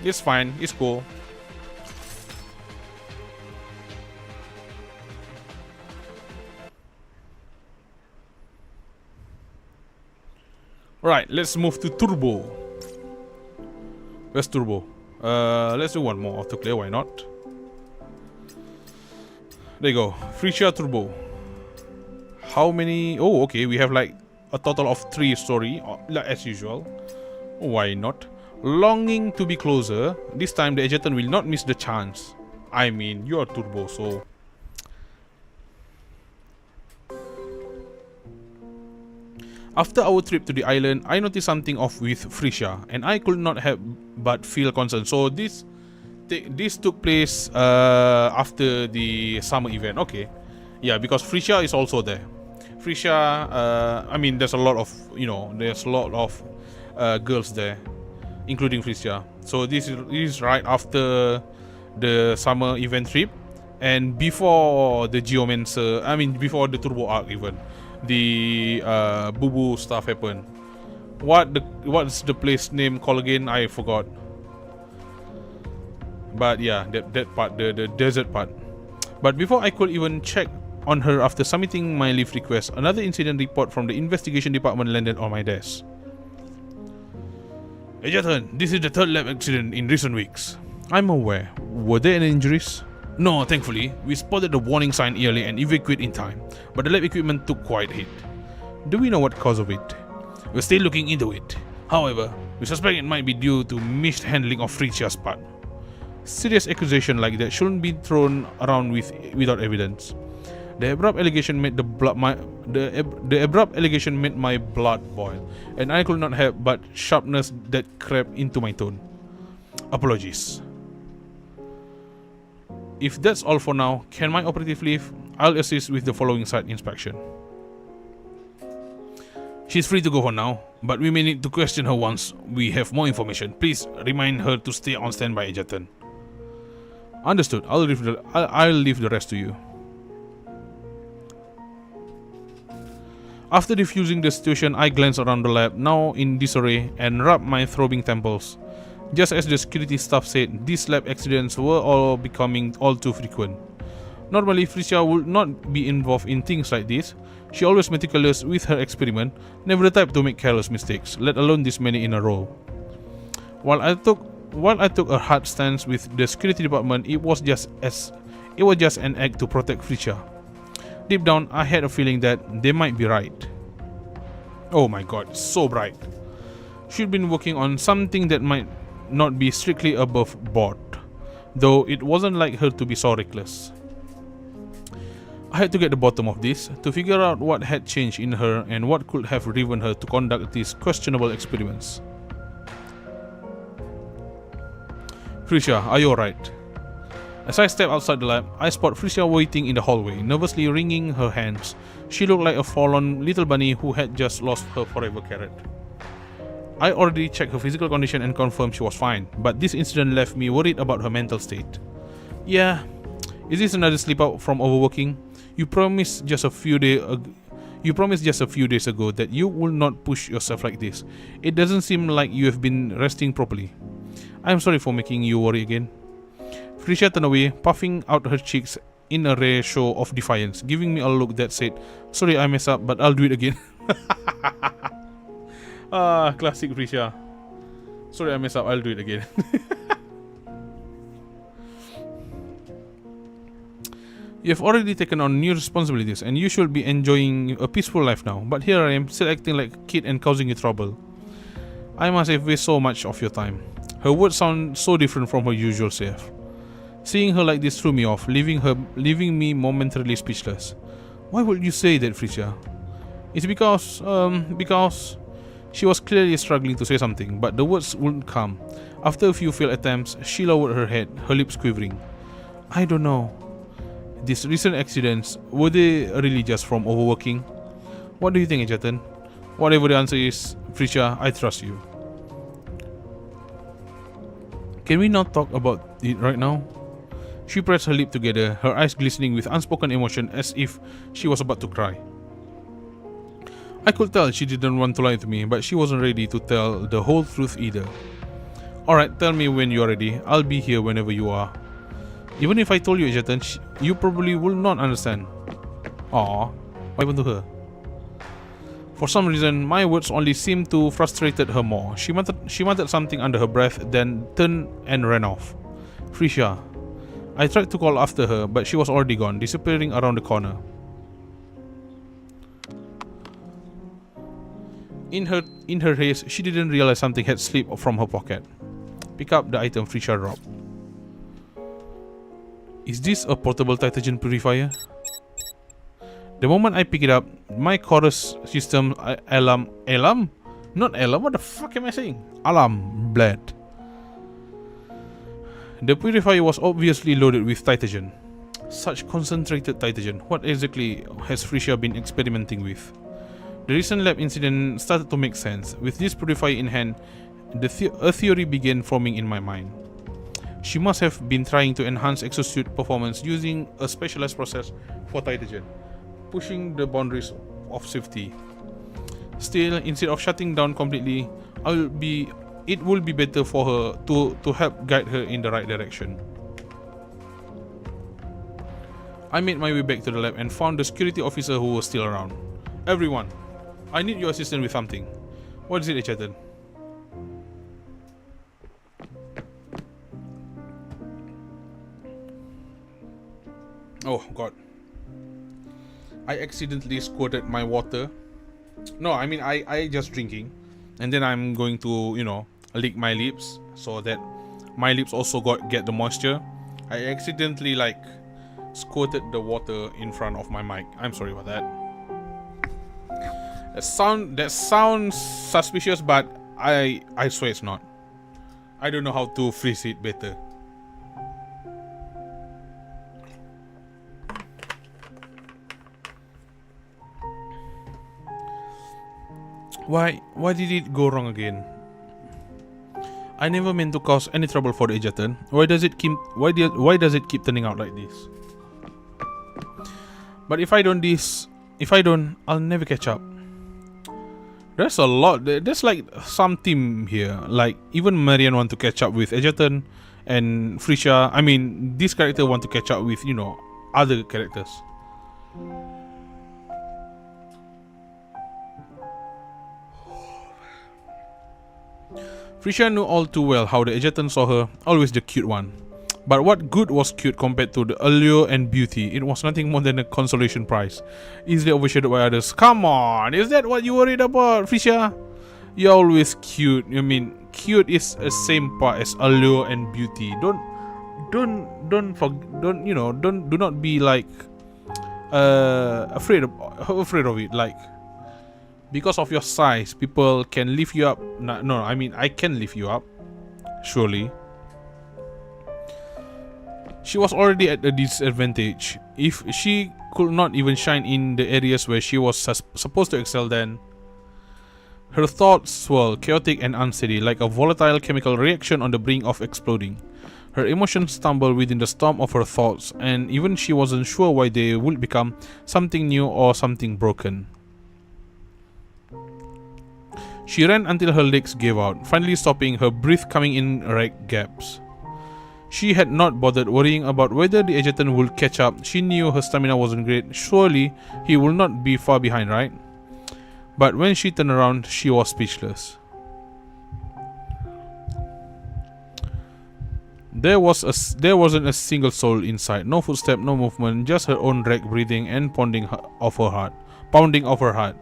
It's fine, it's cool. Right, let's move to Turbo. Where's Turbo? Let's do one more to clear, why not? There you go, Frisia Turbo. How many? Oh, okay, we have like a total of 3 story, as usual. Why not? Longing to be closer. This time the Egerton will not miss the chance. I mean, you're Turbo, so... After our trip to the island, I noticed something off with Frisia, and I could not help but feel concerned. So this took place after the summer event. Okay, yeah, because Frisia is also there. Frisia, I mean, there's a lot of girls there, including Frisia. So this is right after the summer event trip, and before the Geomancer. I mean, before the Turbo arc even. The boo-boo stuff happened. What's the place name called again? I forgot. But yeah, that part, the desert part. But before I could even check on her after submitting my leave request, another incident report from the investigation department landed on my desk. Egerton, this is the 3rd lab accident in recent weeks. I'm aware. Were there any injuries? No, thankfully, we spotted the warning sign early and evacuated in time, but the lab equipment took quite a hit. Do we know what cause of it? We're still looking into it. However, we suspect it might be due to mishandling of Frisia's part. Serious accusation like that shouldn't be thrown around without evidence. The abrupt allegation made my blood boil, and I could not help but sharpness that crept into my tone. Apologies. If that's all for now, can my operative leave? I'll assist with the following site inspection. She's free to go for now, but we may need to question her once we have more information. Please remind her to stay on standby, Egerton. Understood. I'll leave the rest to you. After defusing the situation, I glanced around the lab, now in disarray, and rubbed my throbbing temples. Just as the security staff said, these lab accidents were all becoming all too frequent. Normally, Frisia would not be involved in things like this. She always meticulous with her experiment, never the type to make careless mistakes, let alone this many in a row. While I took a hard stance with the security department, it was just an act to protect Frisia. Deep down, I had a feeling that they might be right. Oh my god, so bright. She'd been working on something that might not be strictly above board, though it wasn't like her to be so reckless. I had to get the bottom of this, to figure out what had changed in her and what could have driven her to conduct these questionable experiments. Frisia, are you alright? As I step outside the lab, I spot Frisia waiting in the hallway, nervously wringing her hands. She looked like a forlorn little bunny who had just lost her forever carrot. I already checked her physical condition and confirmed she was fine, but this incident left me worried about her mental state. Yeah, is this another slip out from overworking? You promised just a few days ago that you would not push yourself like this. It doesn't seem like you have been resting properly. I'm sorry for making you worry again. Frisia turned away, puffing out her cheeks in a rare show of defiance, giving me a look that said, "Sorry I messed up, but I'll do it again." Classic Frisia. Sorry I messed up, I'll do it again. You have already taken on new responsibilities and you should be enjoying a peaceful life now, but here I am, still acting like a kid and causing you trouble. I must have wasted so much of your time. Her words sound so different from her usual self. Seeing her like this threw me off, leaving me momentarily speechless. Why would you say that, Frisia? It's because she was clearly struggling to say something, but the words wouldn't come. After a few failed attempts, she lowered her head, her lips quivering. I don't know. These recent accidents, were they really just from overworking? What do you think, Egerton? Whatever the answer is, Frisia, I trust you. Can we not talk about it right now? She pressed her lips together, her eyes glistening with unspoken emotion as if she was about to cry. I could tell she didn't want to lie to me, but she wasn't ready to tell the whole truth either. Alright, tell me when you're ready. I'll be here whenever you are. Even if I told you, Egerton, you probably will not understand. Aww, what happened to her? For some reason, my words only seemed to frustrated her more. She muttered something under her breath, then turned and ran off. Frisha. I tried to call after her, but she was already gone, disappearing around the corner. In her haste, she didn't realize something had slipped from her pocket. Pick up the item Frisha dropped. Is this a portable Titagen purifier? The moment I pick it up, my chorus system alarm? Not alarm, what the fuck am I saying? Alarm bled. The purifier was obviously loaded with Titagen. Such concentrated Titagen. What exactly has Frisha been experimenting with? The recent lab incident started to make sense. With this purifier in hand, a theory began forming in my mind. She must have been trying to enhance exosuit performance using a specialized process for Titagen, pushing the boundaries of safety. Still, instead of shutting down completely, it will be better for her to help guide her in the right direction. I made my way back to the lab and found the security officer who was still around. Everyone, I need your assistance with something. What is it, Egerton? Oh god. I accidentally squirted my water. No, I mean I just drinking. And then I'm going to, you know, lick my lips so that my lips also get the moisture. I accidentally like squirted the water in front of my mic. I'm sorry about that. That sounds suspicious, but I swear it's not. I don't know how to phrase it better. Why did it go wrong again? I never meant to cause any trouble for the Egerton. Why does it keep turning out like this? But if I don't, I'll never catch up. There's a lot. There's like some team here. Like even Marian want to catch up with Egerton, and Frisha. I mean, this character want to catch up with, you know, other characters. Frisha knew all too well how the Egerton saw her, always the cute one. But what good was cute compared to the allure and beauty? It was nothing more than a consolation prize, easily overshadowed by others. Come on, is that what you worried about, Frisha? You're always cute. I mean, cute is the same part as allure and beauty. Do not be like afraid of it. Like, because of your size, people can lift you up. No, I mean, I can lift you up, surely. She was already at a disadvantage. If she could not even shine in the areas where she was supposed to excel, then her thoughts swirled, chaotic and unsteady, like a volatile chemical reaction on the brink of exploding. Her emotions stumbled within the storm of her thoughts, and even she wasn't sure why they would become something new or something broken. She ran until her legs gave out, finally stopping, her breath coming in ragged gaps. She had not bothered worrying about whether the Egerton would catch up. She knew her stamina wasn't great. Surely he would not be far behind, right? But when she turned around, she was speechless. There wasn't a single soul inside. No footstep, no movement, just her own ragged breathing and pounding of her heart.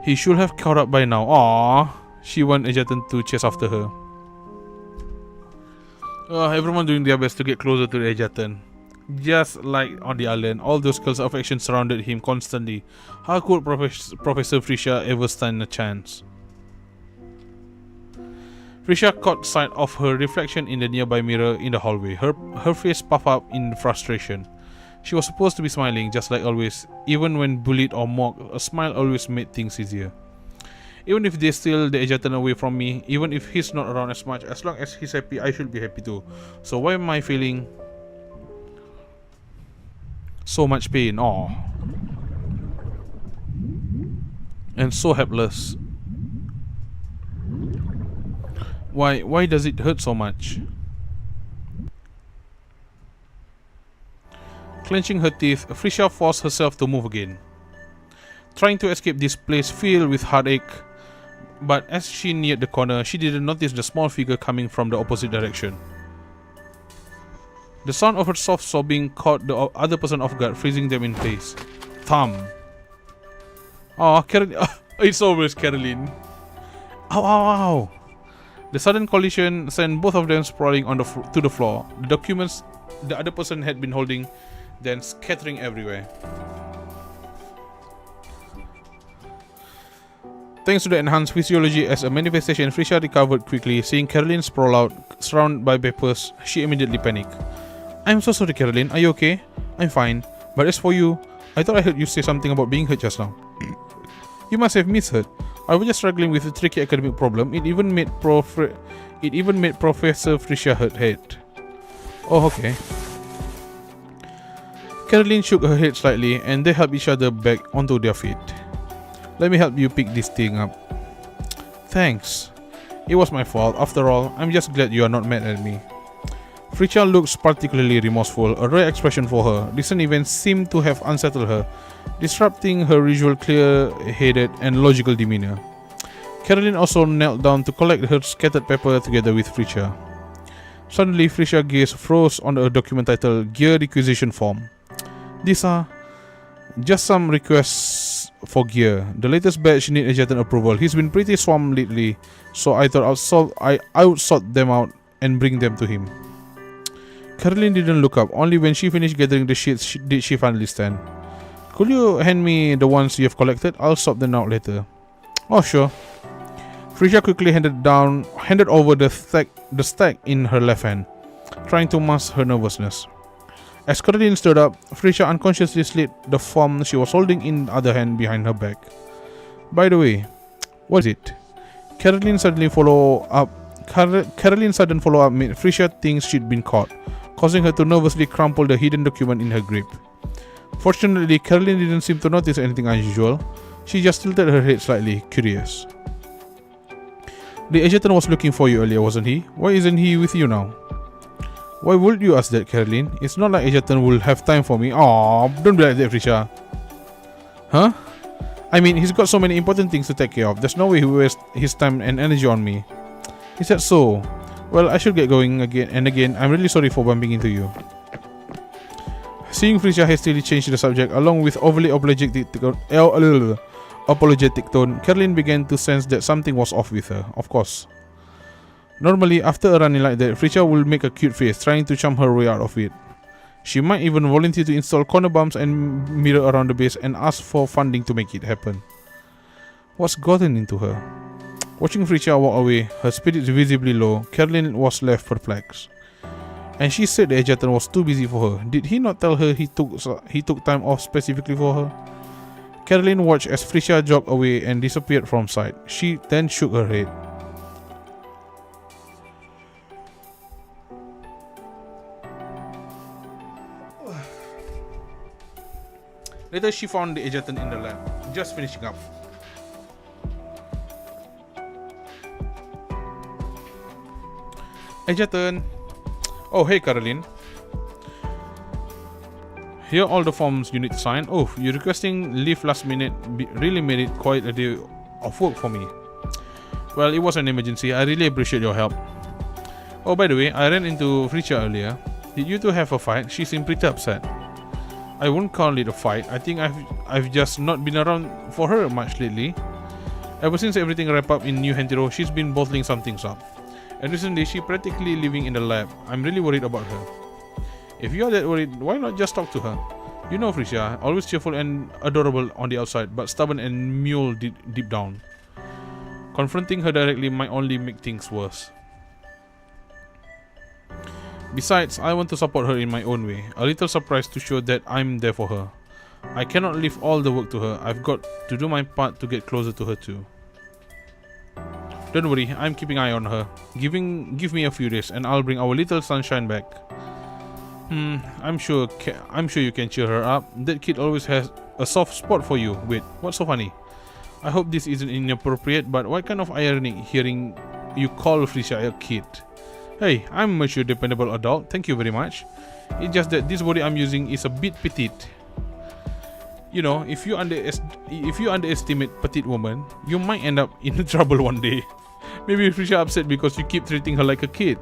He should have caught up by now. Aww. She wanted Egerton to chase after her. Everyone doing their best to get closer to the Egerton. Just like on the island, all those girls of action surrounded him constantly. How could Professor Frisha ever stand a chance? Frisha caught sight of her reflection in the nearby mirror in the hallway. Her face puffed up in frustration. She was supposed to be smiling, just like always. Even when bullied or mocked, a smile always made things easier. Even if they steal the Egerton away from me, even if he's not around as much, as long as he's happy, I should be happy too. So why am I feeling so much pain? Oh, and so helpless. Why does it hurt so much? Clenching her teeth, Frisha forced herself to move again, trying to escape this place filled with heartache. But as she neared the corner, she didn't notice the small figure coming from the opposite direction. The sound of her soft sobbing caught the other person off guard, freezing them in place. Thumb. Oh, it's always Caroline. Ow, ow, ow. The sudden collision sent both of them sprawling on to the floor. The documents the other person had been holding then scattering everywhere. Thanks to the enhanced physiology as a manifestation, Frisha recovered quickly. Seeing Caroline sprawl out, surrounded by papers, she immediately panicked. I'm so sorry, Caroline. Are you okay? I'm fine. But as for you, I thought I heard you say something about being hurt just now. You must have misheard. I was just struggling with a tricky academic problem. It even made Professor Frisha hurt head. Oh, okay. Caroline shook her head slightly and they helped each other back onto their feet. Let me help you pick this thing up. Thanks. It was my fault. After all, I'm just glad you are not mad at me. Frisha looks particularly remorseful, a rare expression for her. Recent events seemed to have unsettled her, disrupting her usual clear-headed and logical demeanor. Caroline also knelt down to collect her scattered paper together with Frisha. Suddenly, Frisha's gaze froze on a document titled Gear Requisition Form. These are just some requests for gear. The latest batch need Egerton approval. He's been pretty swamped lately, so I thought I would sort them out and bring them to him. Caroline didn't look up. Only when she finished gathering the sheets did she finally stand. Could you hand me the ones you have collected? I'll sort them out later. Oh, sure. Frisha quickly handed over the stack in her left hand, trying to mask her nervousness. As Caroline stood up, Frisha unconsciously slid the form she was holding in the other hand behind her back. By the way, what is it? Caroline's sudden follow-up made Frisha think she'd been caught, causing her to nervously crumple the hidden document in her grip. Fortunately, Caroline didn't seem to notice anything unusual. She just tilted her head slightly, curious. The Egerton was looking for you earlier, wasn't he? Why isn't he with you now? Why would you ask that, Caroline? It's not like Egerton will have time for me. Aww, don't be like that, Frisha. Huh? I mean, he's got so many important things to take care of. There's no way he will waste his time and energy on me. Is that so? Well, I should get going again and again. I'm really sorry for bumping into you. Seeing Frisha hastily change the subject along with overly apologetic tone, Caroline began to sense that something was off with her, of course. Normally, after a run-in like that, Frisha will make a cute face, trying to charm her way out of it. She might even volunteer to install corner bumps and mirror around the base and ask for funding to make it happen. What's gotten into her? Watching Frisha walk away, her spirits visibly low, Caroline was left perplexed. And she said the Egerton was too busy for her. Did he not tell her he took time off specifically for her? Caroline watched as Frisha jogged away and disappeared from sight. She then shook her head. Later, she found the Egerton in the lab, just finishing up. Egerton. Oh, hey, Caroline. Here are all the forms you need to sign. Oh, you're requesting leave last minute really made it quite a day of work for me. Well, it was an emergency. I really appreciate your help. Oh, by the way, I ran into Frisha earlier. Did you two have a fight? She seemed pretty upset. I won't call it a fight. I think I've just not been around for her much lately. Ever since everything wrapped up in New Hentiro, she's been bottling some things up. And recently, she's practically living in the lab. I'm really worried about her. If you're that worried, why not just talk to her? You know Frisha, always cheerful and adorable on the outside, but stubborn and mule deep down. Confronting her directly might only make things worse. Besides, I want to support her in my own way, a little surprised to show that I'm there for her. I cannot leave all the work to her. I've got to do my part to get closer to her too. Don't worry, I'm keeping eye on her. Give me a few days and I'll bring our little sunshine back. I'm sure you can cheer her up. That kid always has a soft spot for you. Wait, what's so funny? I hope this isn't inappropriate, but what kind of irony hearing you call Felicia a kid? Hey, I'm a mature, dependable adult. Thank you very much. It's just that this body I'm using is a bit petite. You know, if you underestimate petite woman, you might end up in trouble one day. Maybe Felicia upset because you keep treating her like a kid.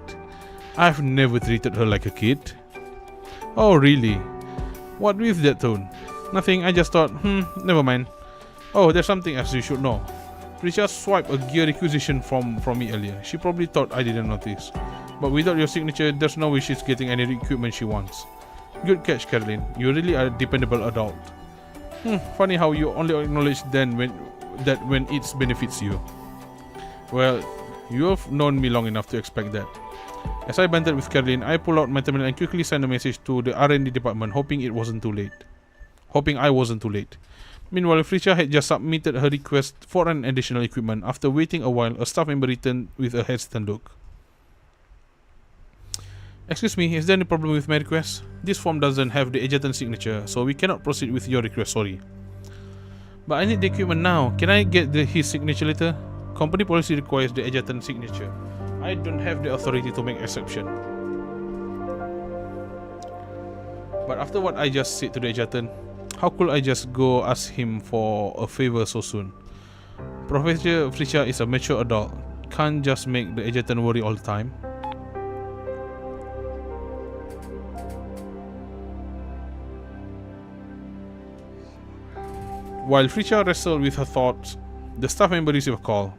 I've never treated her like a kid. Oh really? What with that tone? Nothing, I just thought, never mind. Oh, there's something else you should know. Felicia swiped a gear requisition from me earlier. She probably thought I didn't notice. But without your signature, there's no way she's getting any equipment she wants. Good catch, Caroline. You really are a dependable adult. Funny how you only acknowledge then when it benefits you. Well, you have known me long enough to expect that. As I bantered with Caroline, I pulled out my terminal and quickly sent a message to the R&D department, hoping I wasn't too late. Meanwhile, Felicia had just submitted her request for an additional equipment. After waiting a while, a staff member returned with a hesitant look. Excuse me, is there any problem with my request? This form doesn't have the adjutant signature, so we cannot proceed with your request, sorry. But I need the equipment now. Can I get his signature later? Company policy requires the adjutant signature. I don't have the authority to make exception. But after what I just said to the adjutant, how could I just go ask him for a favor so soon? Professor Felicia is a mature adult. Can't just make the adjutant worry all the time. While Felicia wrestled with her thoughts, the staff member received a call.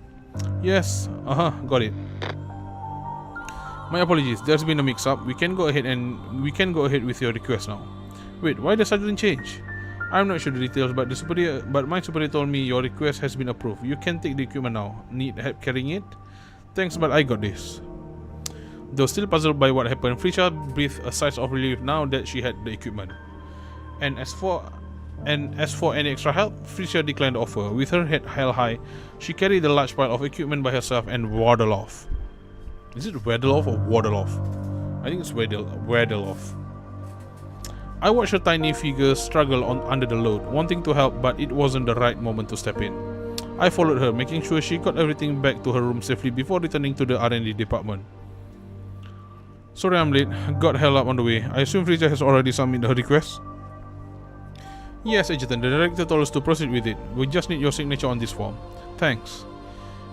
Yes, got it. My apologies, there's been a mix-up. We can go ahead with your request now. Wait, why the sudden change? I'm not sure the details, but my superior told me your request has been approved. You can take the equipment now. Need help carrying it? Thanks, but I got this. Though still puzzled by what happened, Felicia breathed a sigh of relief now that she had the equipment. And as for any extra help, Felicia declined the offer. With her head held high, she carried a large pile of equipment by herself and waddled off. Is it waddle off or waddle off? I think it's waddle off. I watched her tiny figure struggle under the load, wanting to help, but it wasn't the right moment to step in. I followed her, making sure she got everything back to her room safely before returning to the R&D department. Sorry I'm late, got held up on the way. I assume Felicia has already submitted her request? Yes, Adjutant, the director told us to proceed with it. We just need your signature on this form. Thanks.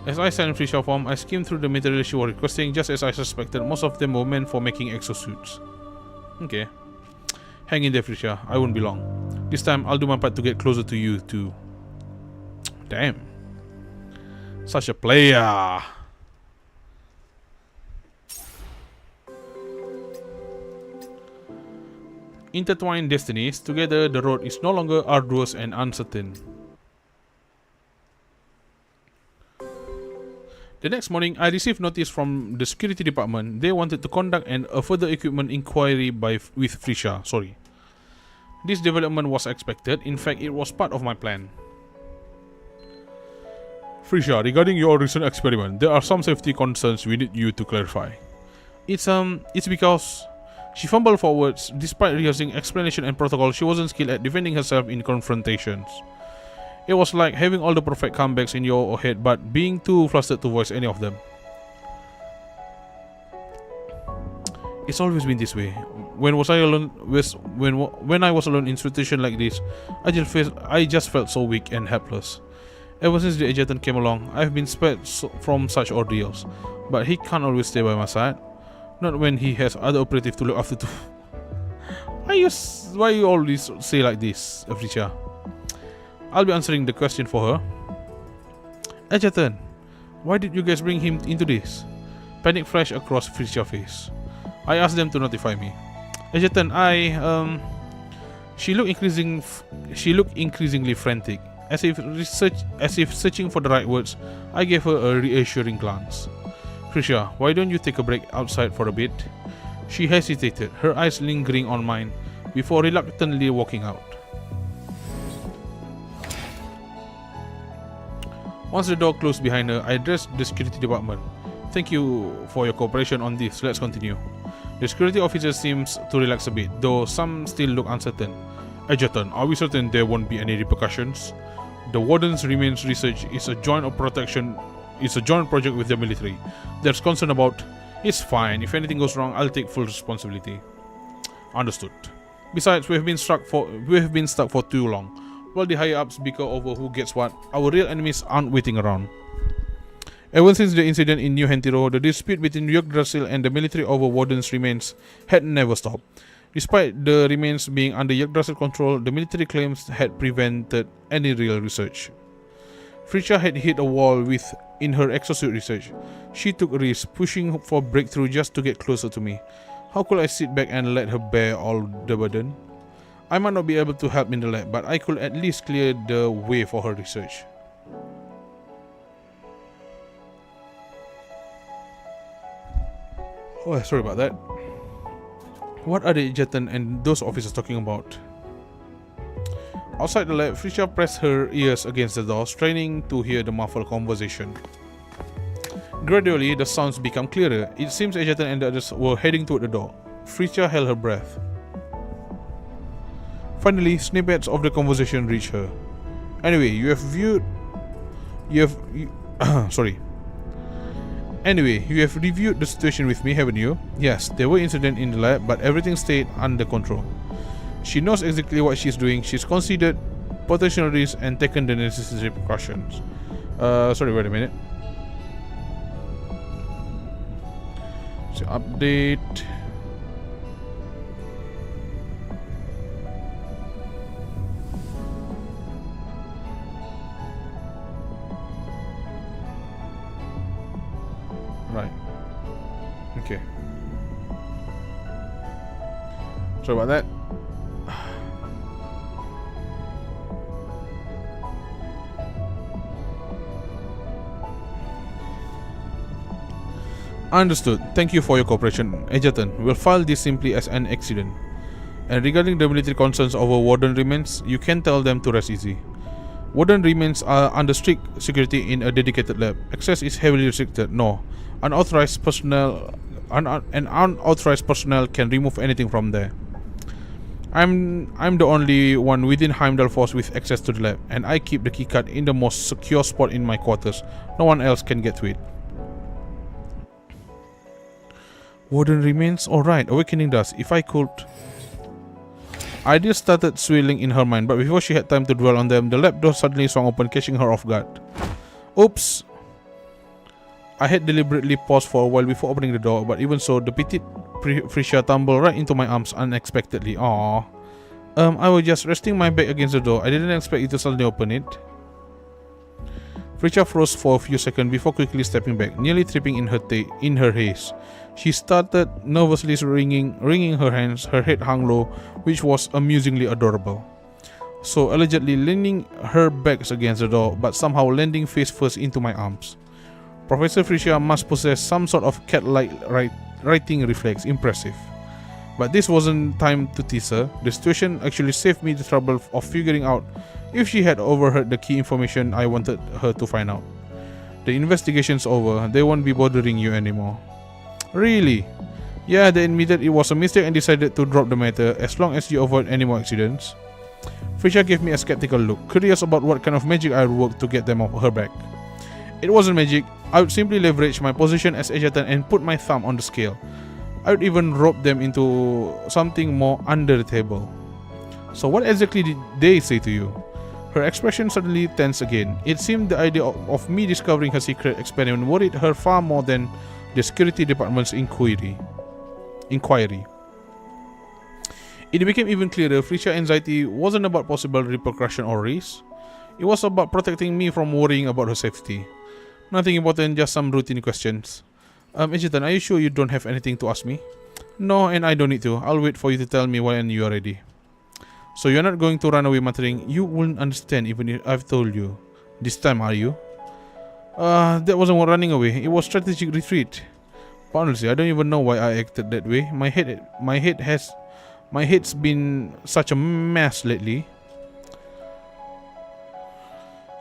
As I signed Felicia's form, I skimmed through the materials she was requesting. Just as I suspected, most of them were meant for making exosuits. Okay. Hang in there, Felicia. I won't be long. This time, I'll do my part to get closer to you too. Damn. Such a player. Intertwined destinies, together the road is no longer arduous and uncertain. The next morning, I received notice from the security department. They wanted to conduct a further equipment inquiry with Felicia. This development was expected. In fact, it was part of my plan. Felicia, regarding your recent experiment, there are some safety concerns we need you to clarify. It's because she fumbled forwards. Despite rehearsing explanation and protocol, she wasn't skilled at defending herself in confrontations. It was like having all the perfect comebacks in your head, but being too flustered to voice any of them. It's always been this way. When I was alone in a situation like this, I just felt so weak and helpless. Ever since the adjutant came along, I've been spared from such ordeals, but he can't always stay by my side. Not when he has other operatives to look after too. Why you always say like this, Felicia? I'll be answering the question for her. Adjutant, why did you guys bring him into this? Panic flashed across Felicia's face. I asked them to notify me. Adjutant, she looked increasingly frantic. As if searching for the right words, I gave her a reassuring glance. Felicia, why don't you take a break outside for a bit? She hesitated, her eyes lingering on mine, before reluctantly walking out. Once the door closed behind her, I addressed the security department. Thank you for your cooperation on this. Let's continue. The security officer seems to relax a bit, though some still look uncertain. Egerton, are we certain there won't be any repercussions? The Warden's remains research is a joint project with the military. There's concern about. It's fine. If anything goes wrong, I'll take full responsibility. Understood. Besides, we have been stuck for too long. While the higher ups bicker over who gets what, our real enemies aren't waiting around. Ever since the incident in New Hentiro, the dispute between Yggdrasil and the military over Warden's remains had never stopped. Despite the remains being under Yggdrasil control, the military claims had prevented any real research. Frisha had hit a wall in her exosuit research. She took risks, pushing for breakthrough just to get closer to me. How could I sit back and let her bear all the burden? I might not be able to help in the lab, but I could at least clear the way for her research. Oh, sorry about that. What are the Egerton and those officers talking about? Outside the lab, Frisha pressed her ears against the door, straining to hear the muffled conversation. Gradually, the sounds became clearer. It seems Egerton and the others were heading toward the door. Frisha held her breath. Finally, snippets of the conversation reached her. Anyway, you have reviewed the situation with me, haven't you? Yes, there were incidents in the lab, but everything stayed under control. She knows exactly what she's doing. She's considered potential risks and taken the necessary precautions. Sorry, wait a minute. So, update. Right. Okay. Sorry about that. Understood. Thank you for your cooperation, Egerton. We'll file this simply as an accident. And regarding the military concerns over Warden remains, you can tell them to rest easy. Warden remains are under strict security in a dedicated lab. Access is heavily restricted. No, unauthorized personnel can remove anything from there. I'm the only one within Heimdall Force with access to the lab, and I keep the keycard in the most secure spot in my quarters. No one else can get to it. Warden remains? Alright, awakening dust. If I could... Ideas started swirling in her mind, but before she had time to dwell on them, the lab door suddenly swung open, catching her off guard. Oops! I had deliberately paused for a while before opening the door, but even so, the petite Frisha tumbled right into my arms unexpectedly. Aww. I was just resting my back against the door. I didn't expect you to suddenly open it. Frisha froze for a few seconds before quickly stepping back, nearly tripping in her haste. She started nervously wringing her hands, her head hung low, which was amusingly adorable. So allegedly leaning her back against the door, but somehow landing face first into my arms. Professor Frisha must possess some sort of cat-like writing reflex. Impressive. But this wasn't time to tease her. The situation actually saved me the trouble of figuring out if she had overheard the key information I wanted her to find out. The investigation's over. They won't be bothering you anymore. Really? Yeah, they admitted it was a mistake and decided to drop the matter as long as you avoid any more accidents. Frisha gave me a skeptical look, curious about what kind of magic I would work to get them off her back. It wasn't magic. I would simply leverage my position as Egerton and put my thumb on the scale. I would even rope them into something more under the table. So what exactly did they say to you? Her expression suddenly tense again. It seemed the idea of me discovering her secret experiment worried her far more than the security department's inquiry. It became even clearer Frisha's anxiety wasn't about possible repercussion or risk. It was about protecting me from worrying about her safety. Nothing important, just some routine questions. Egerton, are you sure you don't have anything to ask me? No, and I don't need to. I'll wait for you to tell me when you are ready. So you're not going to run away muttering, you wouldn't understand even if I've told you. This time, are you? That wasn't running away. It was strategic retreat. But honestly, I don't even know why I acted that way. My head's been such a mess lately.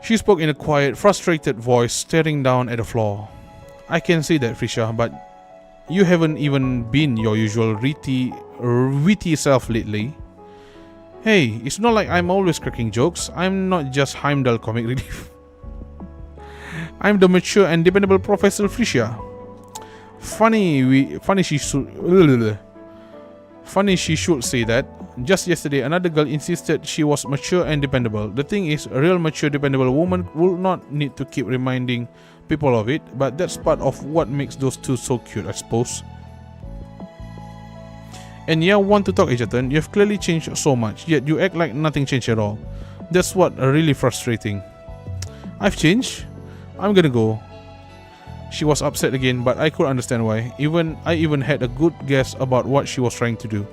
She spoke in a quiet, frustrated voice, staring down at the floor. I can see that, Frisha, but you haven't even been your usual witty self lately. Hey, it's not like I'm always cracking jokes. I'm not just Heimdall comic relief. I'm the mature and dependable Professor Frisha. Funny she should say that. Just yesterday, another girl insisted she was mature and dependable. The thing is, a real mature, dependable woman will not need to keep reminding people of it, but that's part of what makes those two so cute, I suppose. And yeah, want to talk, Egerton. You've clearly changed so much, yet you act like nothing changed at all. That's what really frustrating. I've changed? I'm gonna go. She was upset again, but I could understand why. I even had a good guess about what she was trying to do.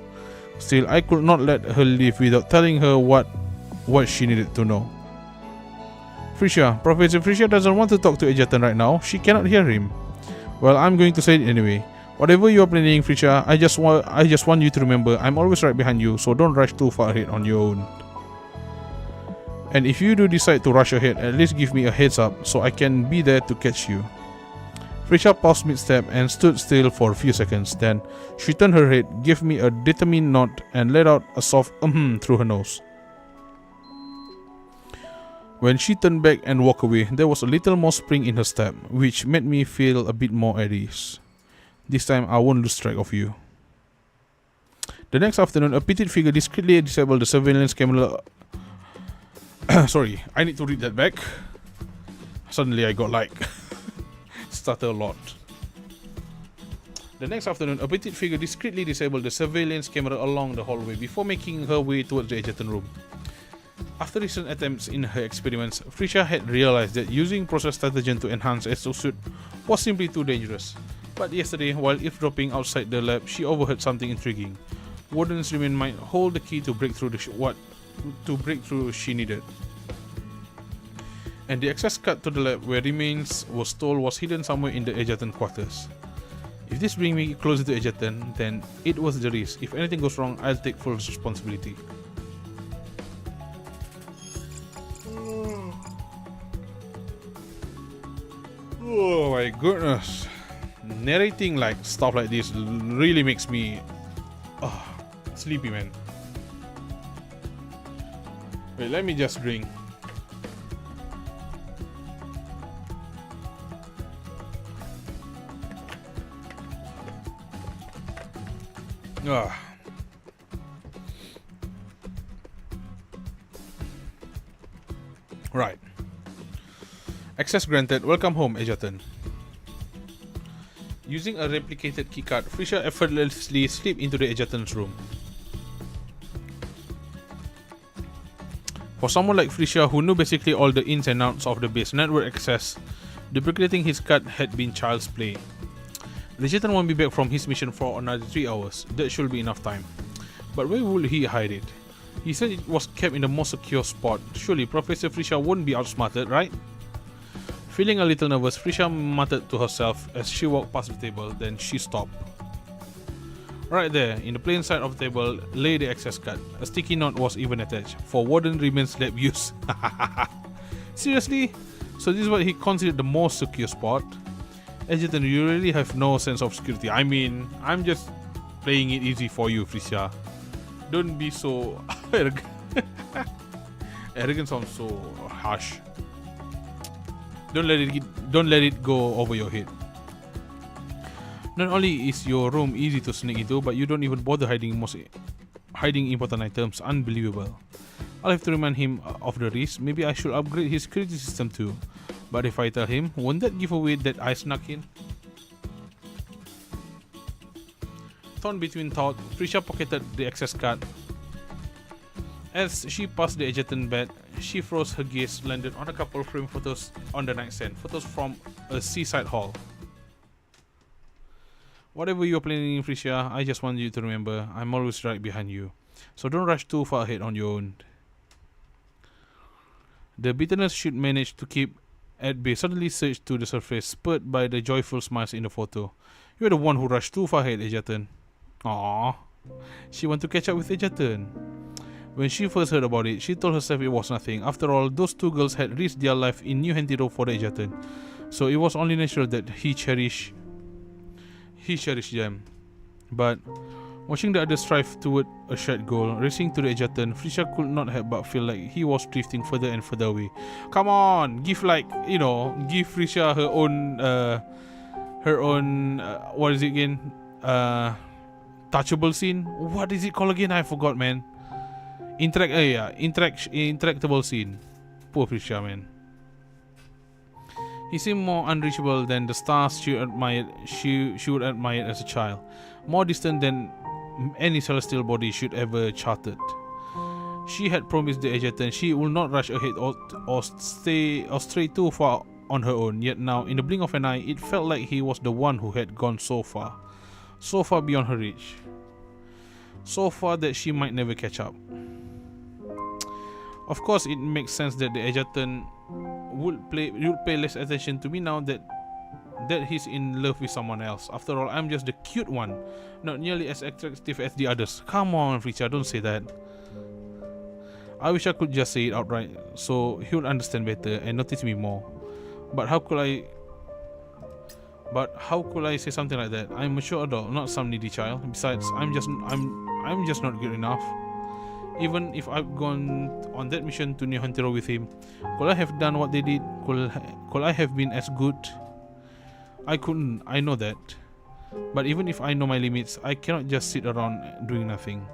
Still, I could not let her leave without telling her what she needed to know. Frisha, Professor Frisha doesn't want to talk to Egerton right now. She cannot hear him. Well, I'm going to say it anyway. Whatever you are planning, Frisha, I just want you to remember I'm always right behind you, so don't rush too far ahead on your own. And if you do decide to rush ahead, at least give me a heads up so I can be there to catch you. Frisha paused mid-step and stood still for a few seconds. Then she turned her head, gave me a determined nod, and let out a soft through her nose. When she turned back and walked away, there was a little more spring in her step, which made me feel a bit more at ease. This time I won't lose track of you. The next afternoon, a petite figure discreetly disabled the surveillance camera. Sorry, I need to read that back. Suddenly I got like stutter a lot. The next afternoon, a petite figure discreetly disabled the surveillance camera along the hallway before making her way towards the Egerton room. After recent attempts in her experiments, Frisha had realized that using process stratagem to enhance exosuit was simply too dangerous. But yesterday, while eavesdropping outside the lab, she overheard something intriguing. Warden's remain might hold the key to break through she needed. And the access card to the lab where remains was told was hidden somewhere in the Egerton quarters. If this brings me closer to Egerton, then it was the risk. If anything goes wrong, I'll take full responsibility. Oh my goodness. Narrating like stuff like this really makes me sleepy, man. Wait, let me just drink. Right. Access granted. Welcome home, Egerton. Using a replicated keycard, Frisha effortlessly slipped into the Egerton's room. For someone like Frisha, who knew basically all the ins and outs of the base network access, duplicating his card had been child's play. The Egerton won't be back from his mission for another 3 hours. That should be enough time. But where would he hide it? He said it was kept in the most secure spot. Surely Professor Frisha wouldn't be outsmarted, right? Feeling a little nervous, Frisha muttered to herself as she walked past the table, then she stopped. Right there, in the plain sight of the table, lay the access card. A sticky note was even attached, for Warden Remains lab use. Seriously? So this is what he considered the most secure spot? Egerton, you really have no sense of security. I mean, I'm just playing it easy for you, Frisha. Don't be so arrogant. Arrogant sounds so harsh. Don't let it go over your head. Not only is your room easy to sneak into, but you don't even bother hiding important items. Unbelievable. I'll have to remind him of the risk. Maybe I should upgrade his security system too. But if I tell him, won't that give away that I snuck in? Torn between thought, Frisha pocketed the access card. As she passed the Egerton bed, she froze. Her gaze landed on a couple of framed photos on the nightstand, photos from a seaside hall. Whatever you're planning, Frisha, I just want you to remember I'm always right behind you. So don't rush too far ahead on your own. The bitterness she'd managed to keep at bay suddenly surged to the surface, spurred by the joyful smiles in the photo. You're the one who rushed too far ahead, Egerton. Aww. She wants to catch up with Egerton. When she first heard about it, she told herself it was nothing. After all, those two girls had risked their life in New Hentiro for the Egerton, so it was only natural that he cherished them. But watching the others strive toward a shared goal, racing to the Egerton, Felicia could not help but feel like he was drifting further and further away. Come on, give Felicia her own what is it again? Touchable scene. What is it called again? I forgot, man. Interactable scene. Poor Felicia, man. He seemed more unreachable than the stars she would admire as a child, more distant than any celestial body should ever charted. She had promised the Egerton she would not rush ahead or stray too far on her own, yet now, in the blink of an eye, it felt like he was the one who had gone so far beyond her reach, so far that she might never catch up. Of course, it makes sense that the Egerton would pay less attention to me now that he's in love with someone else. After all, I'm just the cute one, not nearly as attractive as the others. Come on, Felicia, don't say that. I wish I could just say it outright, so he would understand better and notice me more. But how could I say something like that? I'm a mature adult, not some needy child. Besides, I'm just not good enough. Even if I've gone on that mission to New Hentiro with him, could I have done what they did? Could I have been as good? I couldn't, I know that. But even if I know my limits, I cannot just sit around doing nothing.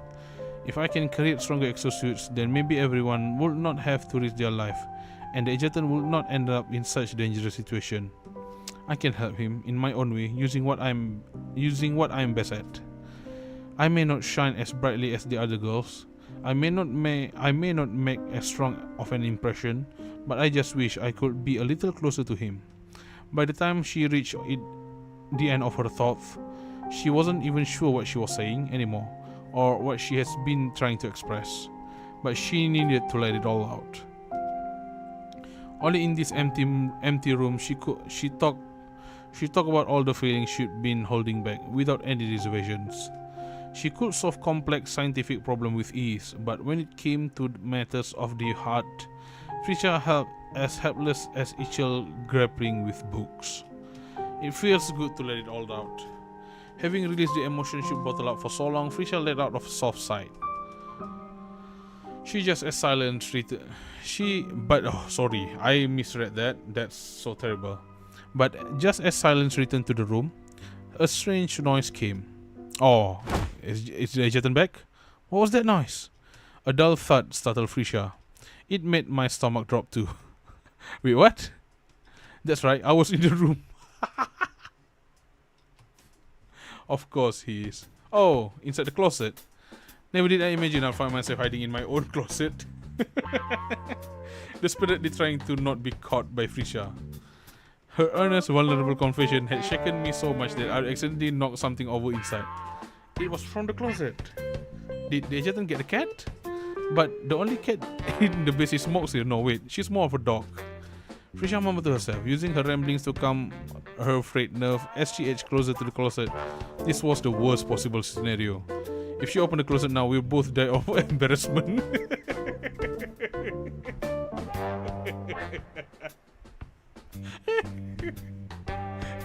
If I can create stronger exosuits, then maybe everyone would not have to risk their life, and the Egerton would not end up in such a dangerous situation. I can help him in my own way, using what I'm best at. I may not shine as brightly as the other girls. I may not make as strong of an impression, but I just wish I could be a little closer to him. By the time she reached the end of her thoughts, she wasn't even sure what she was saying anymore, or what she has been trying to express, but she needed to let it all out. Only in this empty room she talked about all the feelings she'd been holding back without any reservations. She could solve complex scientific problems with ease, but when it came to matters of the heart, Felicia felt as helpless as a child grappling with books. It feels good to let it all out. Having released the emotion she bottled up for so long, Felicia let out of a soft sigh. She just as silent I misread that. That's so terrible. But just as silence returned to the room, a strange noise came. Oh, is the Egerton back? What was that noise? A dull thud startled Felicia. It made my stomach drop too. Wait, what? That's right, I was in the room. Of course he is. Oh, inside the closet. Never did I imagine I'd find myself hiding in my own closet. Desperately trying to not be caught by Felicia. Her earnest, vulnerable confession had shaken me so much that I accidentally knocked something over inside. It was from the closet. Did the Egerton get a cat? But the only cat in the base is Moxie. No, wait, she's more of a dog. Felicia mumbled to herself, using her ramblings to calm her frayed nerve as she edged closer to the closet. This was the worst possible scenario. If she opened the closet now, we'll both die of embarrassment.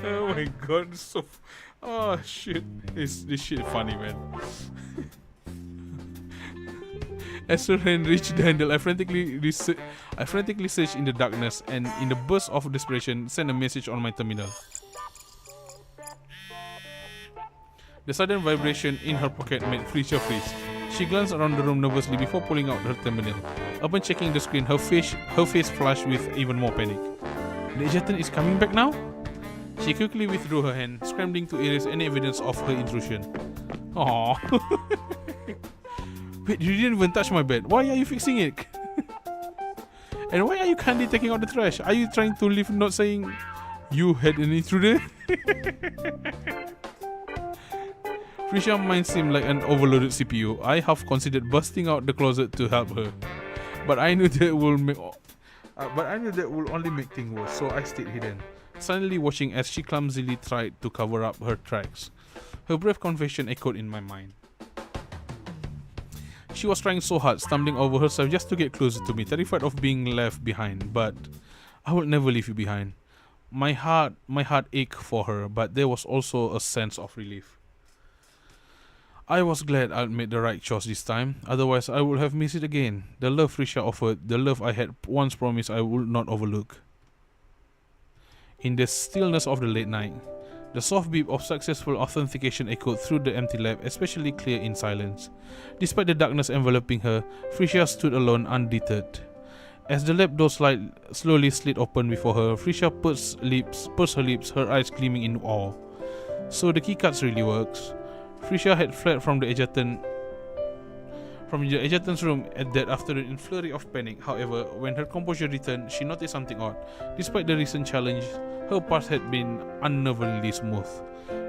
Oh my god, oh shit, this shit funny, man. As her hand reached the handle, I frantically searched in the darkness and, in a burst of desperation, sent a message on my terminal. The sudden vibration in her pocket made Felicia freeze. She glanced around the room nervously before pulling out her terminal. Upon checking the screen, her face flushed with even more panic. The Egerton is coming back now? She quickly withdrew her hand, scrambling to erase any evidence of her intrusion. Aww. Wait, you didn't even touch my bed. Why are you fixing it? And why are you kindly taking out the trash? Are you trying to leave not saying you had an intruder? Felicia's mind seemed like an overloaded CPU. I half considered busting out the closet to help her, but I knew that would only make things worse, so I stayed hidden, silently watching as she clumsily tried to cover up her tracks. Her brave confession echoed in my mind. She was trying so hard, stumbling over herself just to get closer to me, terrified of being left behind. But I will never leave you behind. My heart ached for her, but there was also a sense of relief. I was glad I'd made the right choice this time, otherwise I would have missed it again. The love Risha offered, the love I had once promised I would not overlook. In the stillness of the late night, the soft beep of successful authentication echoed through the empty lab, especially clear in silence. Despite the darkness enveloping her, Frisha stood alone, undeterred. As the lab door slowly slid open before her, Frisha pursed her lips, her eyes gleaming in awe. So the keycards really works. Frisha had fled from the Egerton's room at that afternoon in flurry of panic. However, when her composure returned, she noticed something odd. Despite the recent challenge, her path had been unnervingly smooth.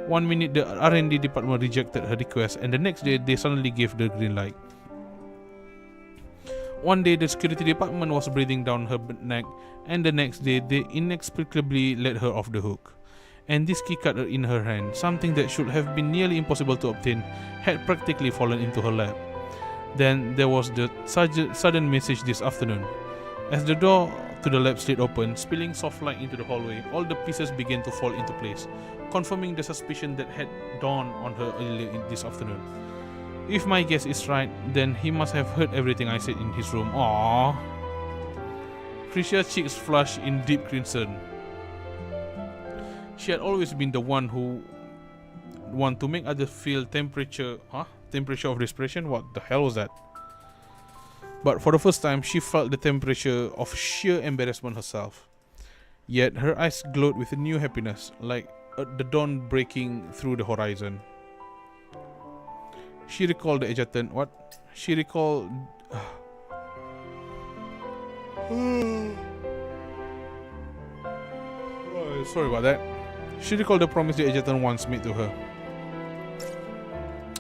One minute the R&D department rejected her request, and the next day they suddenly gave the green light. One day the security department was breathing down her neck, and the next day they inexplicably let her off the hook. And this keycard in her hand, something that should have been nearly impossible to obtain, had practically fallen into her lap. Then there was the sudden message this afternoon. As the door to the lab slid open, spilling soft light into the hallway, all the pieces began to fall into place, confirming the suspicion that had dawned on her earlier this afternoon. If my guess is right, then he must have heard everything I said in his room. Aww. Frisha's cheeks flushed in deep crimson. She had always been the one to make others feel temperature of respiration? What the hell was that? But for the first time, she felt the temperature of sheer embarrassment herself. Yet her eyes glowed with a new happiness, like the dawn breaking through the horizon. She recalled the Egerton. What? She recalled. Sorry about that. She recalled the promise the Egerton once made to her.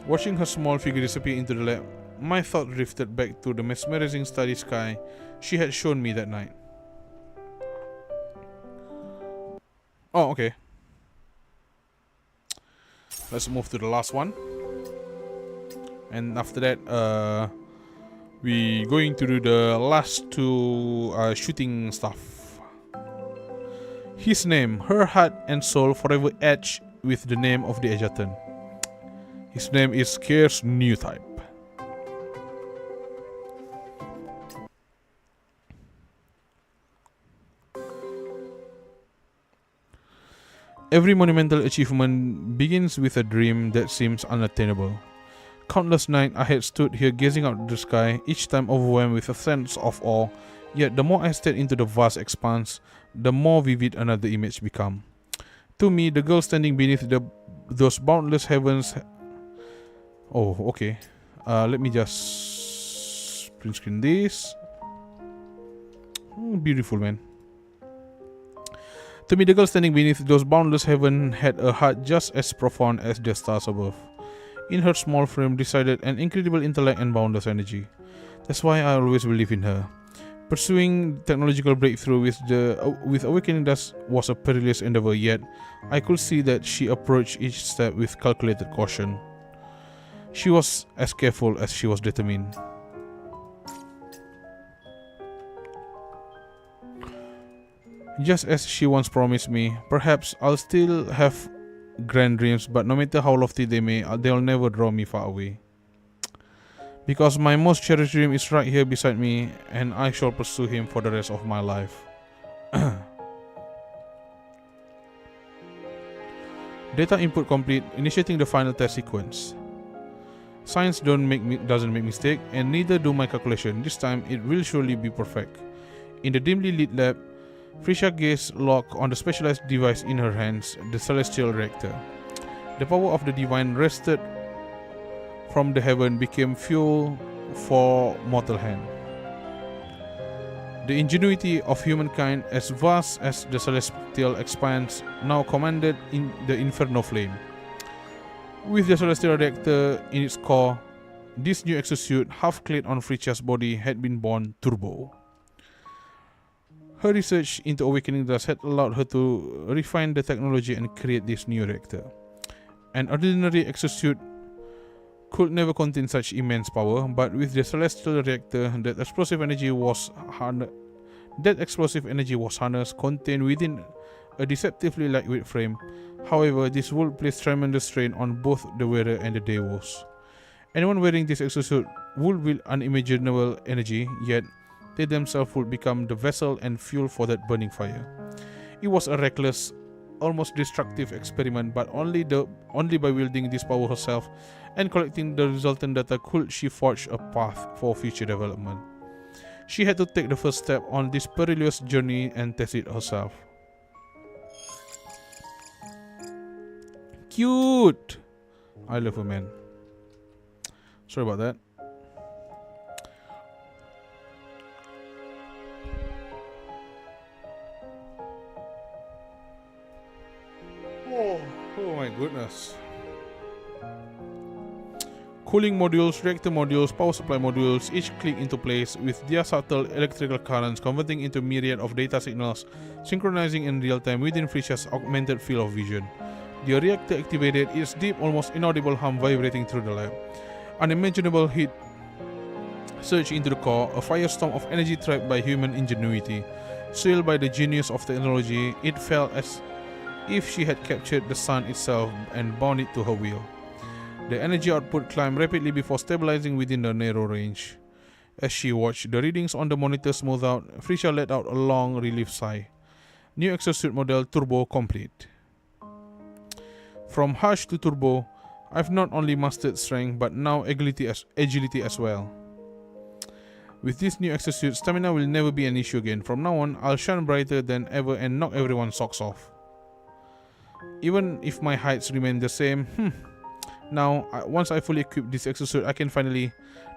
Watching her small figure disappear into the lab, my thought drifted back to the mesmerizing starry sky she had shown me that night. Oh, okay. Let's move to the last one. And after that, we going to do the last two shooting stuff. His name, her heart and soul forever etched with the name of the Egerton. His name is Scarce New Type. Every monumental achievement begins with a dream that seems unattainable. Countless nights I had stood here gazing out at the sky, each time overwhelmed with a sense of awe, yet the more I stared into the vast expanse, the more vivid another image became. To me, the girl standing beneath those boundless heavens... Oh, okay. Let me just print screen this. Oh, beautiful, man. To me, the girl standing beneath those boundless heavens had a heart just as profound as the stars above. In her small frame resided an incredible intellect and boundless energy. That's why I always believe in her. Pursuing technological breakthrough with Awakening Dust was a perilous endeavor, yet I could see that she approached each step with calculated caution. She was as careful as she was determined. Just as she once promised me, perhaps I'll still have grand dreams, but no matter how lofty they may, they'll never draw me far away. Because my most cherished dream is right here beside me, and I shall pursue him for the rest of my life. Data input complete, initiating the final test sequence. Science doesn't make mistake, and neither do my calculation. This time, it will surely be perfect. In the dimly lit lab, Frisha gazed locked on the specialized device in her hands, the celestial reactor. The power of the divine wrested from the heaven became fuel for mortal hand. The ingenuity of humankind, as vast as the celestial expanse, now commanded in the inferno flame. With the celestial reactor in its core, this new exosuit, half-clad on Frisha's body, had been born turbo. Her research into Awakening Dust had allowed her to refine the technology and create this new reactor. An ordinary exosuit could never contain such immense power, but with the celestial reactor, that explosive energy was harnessed, contained within a deceptively lightweight frame. However, this would place tremendous strain on both the wearer and the Devos. Anyone wearing this exosuit would wield unimaginable energy, yet they themselves would become the vessel and fuel for that burning fire. It was a reckless, almost destructive experiment, but only by wielding this power herself and collecting the resultant data could she forge a path for future development. She had to take the first step on this perilous journey and test it herself. Cute! I love her, man. Sorry about that. Oh my goodness. Cooling modules, reactor modules, power supply modules each click into place with their subtle electrical currents converting into myriad of data signals, synchronizing in real time within Frisia's augmented field of vision. The reactor activated, its deep, almost inaudible hum vibrating through the lab. Unimaginable heat surged into the core, a firestorm of energy trapped by human ingenuity. Sealed by the genius of technology, it felt as if she had captured the sun itself and bound it to her will. The energy output climbed rapidly before stabilizing within the narrow range. As she watched the readings on the monitor smooth out, Frisia let out a long, relief sigh. New exosuit model Turbo complete. From harsh to turbo, I've not only mastered strength but now agility as well. With this new exosuit, stamina will never be an issue again. From now on, I'll shine brighter than ever and knock everyone's socks off. Even if my heights remain the same, now, once I fully equip this exosuit, I can finally...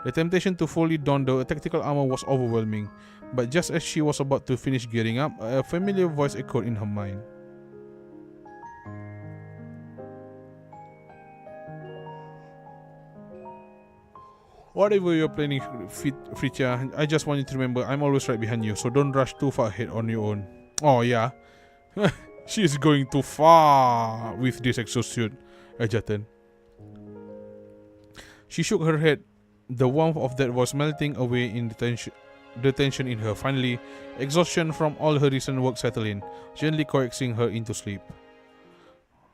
The temptation to fully don the tactical armor was overwhelming, but just as she was about to finish gearing up, a familiar voice echoed in her mind. Whatever you're planning, Frisia, I just want you to remember I'm always right behind you, so don't rush too far ahead on your own. Oh yeah, she's going too far with this exosuit, Ajatan. She shook her head, the warmth of that voice melting away in the tension in her. Finally, exhaustion from all her recent work settled in, gently coaxing her into sleep.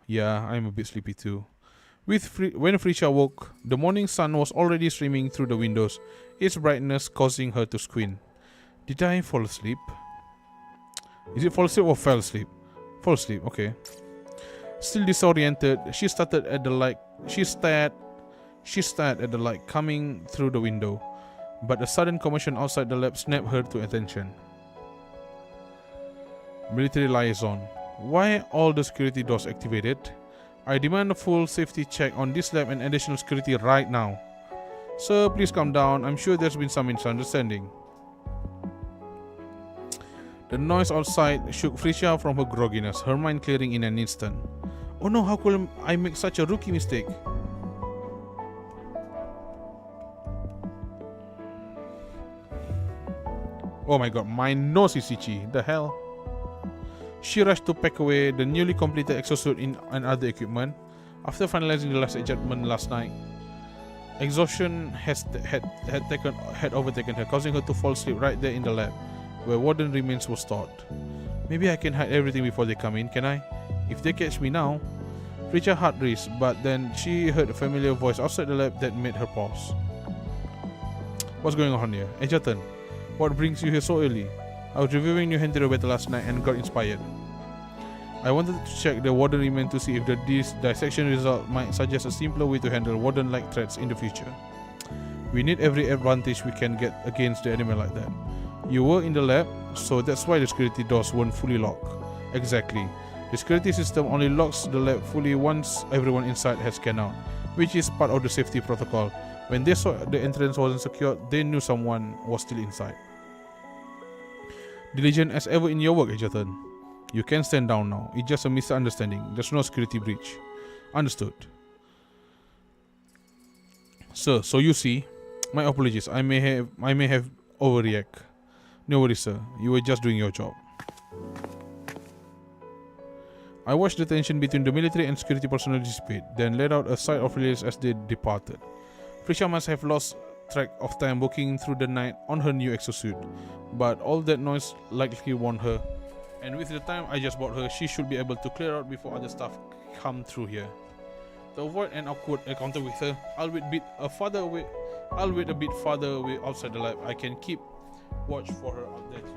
Yeah, I'm a bit sleepy too. When Frisia woke, the morning sun was already streaming through the windows, its brightness causing her to squint. Did I fall asleep? Is it fall asleep or fell asleep? Fall asleep, okay. Still disoriented, she stared at the light coming through the window, but a sudden commotion outside the lab snapped her to attention. Military liaison. Why all the security doors activated? I demand a full safety check on this lab and additional security right now. Sir, please calm down. I'm sure there's been some misunderstanding. The noise outside shook Frisia from her grogginess, her mind clearing in an instant. Oh no, how could I make such a rookie mistake? Oh my god, my nose is itchy. The hell? She rushed to pack away the newly completed exosuit and other equipment. After finalizing the last adjustment last night, exhaustion had overtaken her, causing her to fall asleep right there in the lab, where warden remains were stored. Maybe I can hide everything before they come in, can I? If they catch me now... Frisia heart raced, but then she heard a familiar voice outside the lab that made her pause. What's going on here? Ejatan, what brings you here so early? I was reviewing New Hentero Battle last night and got inspired. I wanted to check the warden remain to see if this dissection result might suggest a simpler way to handle warden-like threats in the future. We need every advantage we can get against the enemy like that. You were in the lab, so that's why the security doors weren't fully locked. Exactly. The security system only locks the lab fully once everyone inside has scanned out, which is part of the safety protocol. When they saw the entrance wasn't secured, they knew someone was still inside. Diligent as ever in your work, Ejatan. You can stand down now. It's just a misunderstanding. There's no security breach. Understood. Sir, so you see, my apologies. I may have overreact. No worries, sir. You were just doing your job. I watched the tension between the military and security personnel dissipate, then let out a sigh of relief as they departed. Frisha must have lost track of time walking through the night on her new exosuit, but all that noise likely warned her, and with the time I just bought her, she should be able to clear out before other stuff come through here. To avoid an awkward encounter with her, I'll wait a bit farther away outside the lab. I can keep watch for her out there too.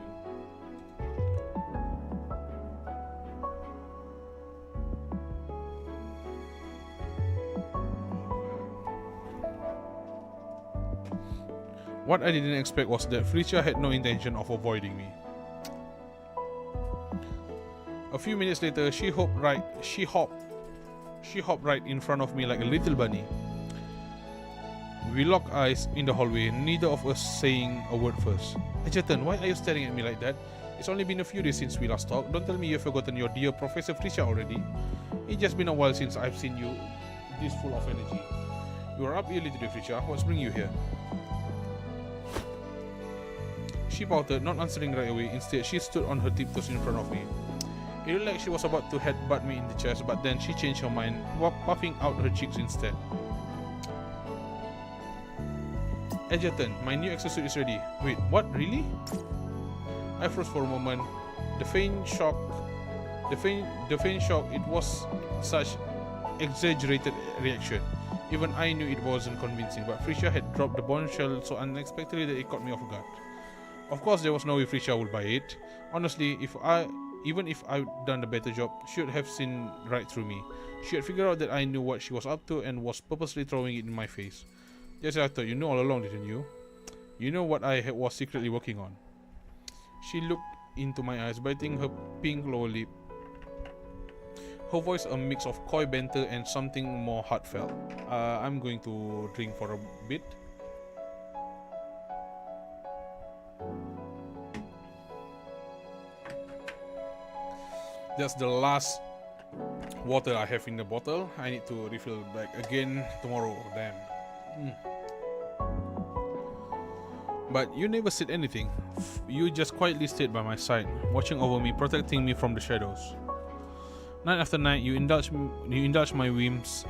What I didn't expect was that Frisha had no intention of avoiding me. A few minutes later, she hopped right in front of me like a little bunny. We locked eyes in the hallway, neither of us saying a word first. Egerton, why are you staring at me like that? It's only been a few days since we last talked. Don't tell me you've forgotten your dear Professor Frisha already. It's just been a while since I've seen you this full of energy. You are up early today, Frisha. What's bringing you here? She pouted, not answering right away. Instead, she stood on her tiptoes in front of me. It looked like she was about to headbutt me in the chest, but then she changed her mind, puffing out her cheeks instead. Egerton, my new exosuit is ready. Wait, what? Really? I froze for a moment. The faint shock. It was such exaggerated reaction. Even I knew it wasn't convincing, but Frisha had dropped the bombshell so unexpectedly that it caught me off guard. Of course, there was no way Frisha would buy it. Honestly, even if I'd done a better job, she would have seen right through me. She had figured out that I knew what she was up to and was purposely throwing it in my face. Yes, I thought you knew all along, didn't you? You know what I was secretly working on. She looked into my eyes, biting her pink lower lip. Her voice a mix of coy banter and something more heartfelt. I'm going to drink for a bit. That's the last water I have in the bottle. I need to refill back again tomorrow. Damn. But you never said anything. You just quietly stayed by my side, watching over me, protecting me from the shadows. Night after night, you indulge my whims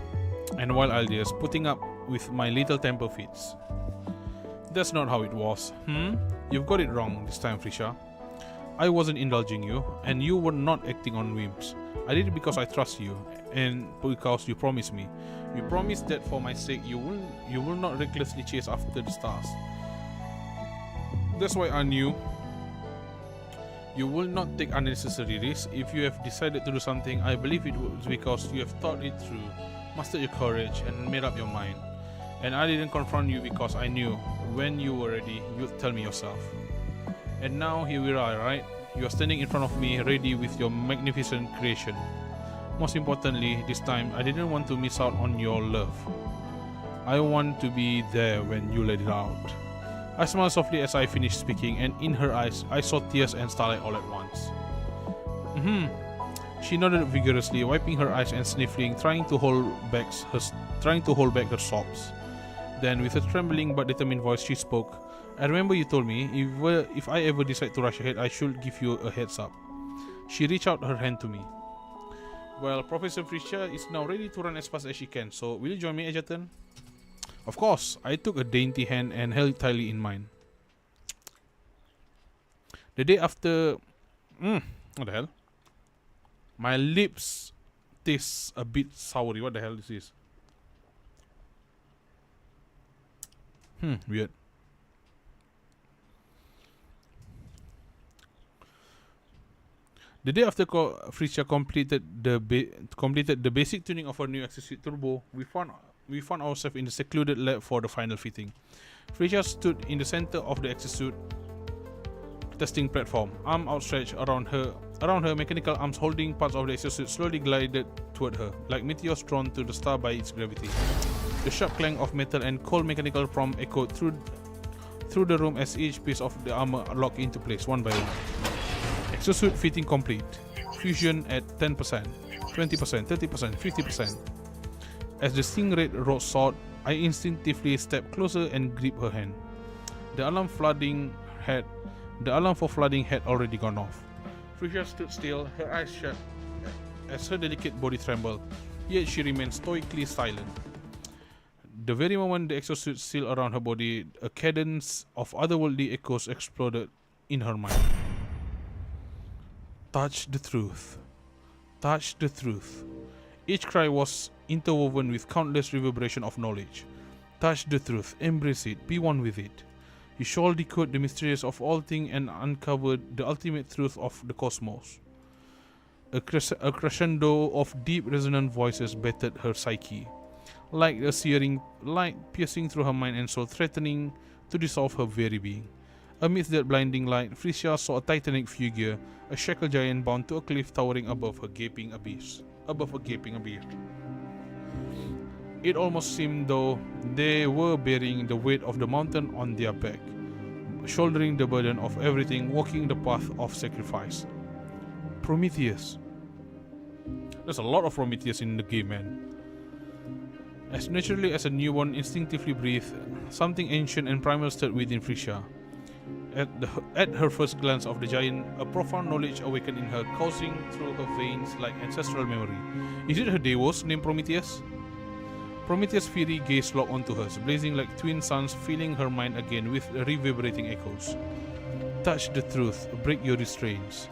and wild ideas, putting up with my little temper fits. That's not how it was. You've got it wrong this time, Frisha. I wasn't indulging you, and you were not acting on whims. I did it because I trust you, and because you promised me. You promised that for my sake, you will not recklessly chase after the stars. That's why I knew you will not take unnecessary risks. If you have decided to do something, I believe it was because you have thought it through, mustered your courage, and made up your mind. And I didn't confront you because I knew when you were ready, you'd tell me yourself. And now here we are, right? You are standing in front of me, ready with your magnificent creation. Most importantly, this time, I didn't want to miss out on your love. I want to be there when you let it out. I smiled softly as I finished speaking, and in her eyes, I saw tears and starlight all at once. She nodded vigorously, wiping her eyes and sniffling, trying to hold back her sobs. Then, with a trembling but determined voice, she spoke. I remember you told me, if I ever decide to rush ahead, I should give you a heads up. She reached out her hand to me. Well, Professor Frisha is now ready to run as fast as she can, so will you join me, Egerton? Of course, I took a dainty hand and held it tightly in mine. The day after... what the hell? My lips taste a bit soury. What the hell is this? Weird. The day after Frisha completed the basic tuning of her new exosuit turbo, we found ourselves in the secluded lab for the final fitting. Frisha stood in the center of the exosuit testing platform, arm outstretched around her. Mechanical arms holding parts of the exosuit slowly glided toward her, like meteors drawn to the star by its gravity. The sharp clang of metal and cold mechanical prompt echoed through the room as each piece of the armor locked into place one by one. Exosuit fitting complete. Fusion at 10%, 20%, 30%, 50%. As the stingray rose soared, I instinctively stepped closer and gripped her hand. The alarm for flooding had already gone off. Frisha stood still, her eyes shut as her delicate body trembled, yet she remained stoically silent. the very moment the exosuit sealed around her body, a cadence of otherworldly echoes exploded in her mind. Touch the truth. Touch the truth. Each cry was interwoven with countless reverberation of knowledge. Touch the truth, embrace it, be one with it. You shall decode the mysteries of all things and uncover the ultimate truth of the cosmos. A crescendo of deep resonant voices battered her psyche, like a searing light piercing through her mind and soul, threatening to dissolve her very being. Amidst that blinding light, Frisia saw a titanic figure, a shackle giant bound to a cliff towering above a gaping abyss. It almost seemed though they were bearing the weight of the mountain on their back, shouldering the burden of everything, walking the path of sacrifice. Prometheus. There's a lot of Prometheus in the game, man. As naturally as a newborn instinctively breathed, something ancient and primal stirred within Frisia. At her first glance of the giant, a profound knowledge awakened in her, coursing through her veins like ancestral memory. Is it her Deus named Prometheus? Prometheus' fiery gaze locked onto hers, blazing like twin suns, filling her mind again with reverberating echoes. Touch the truth, break your restraints.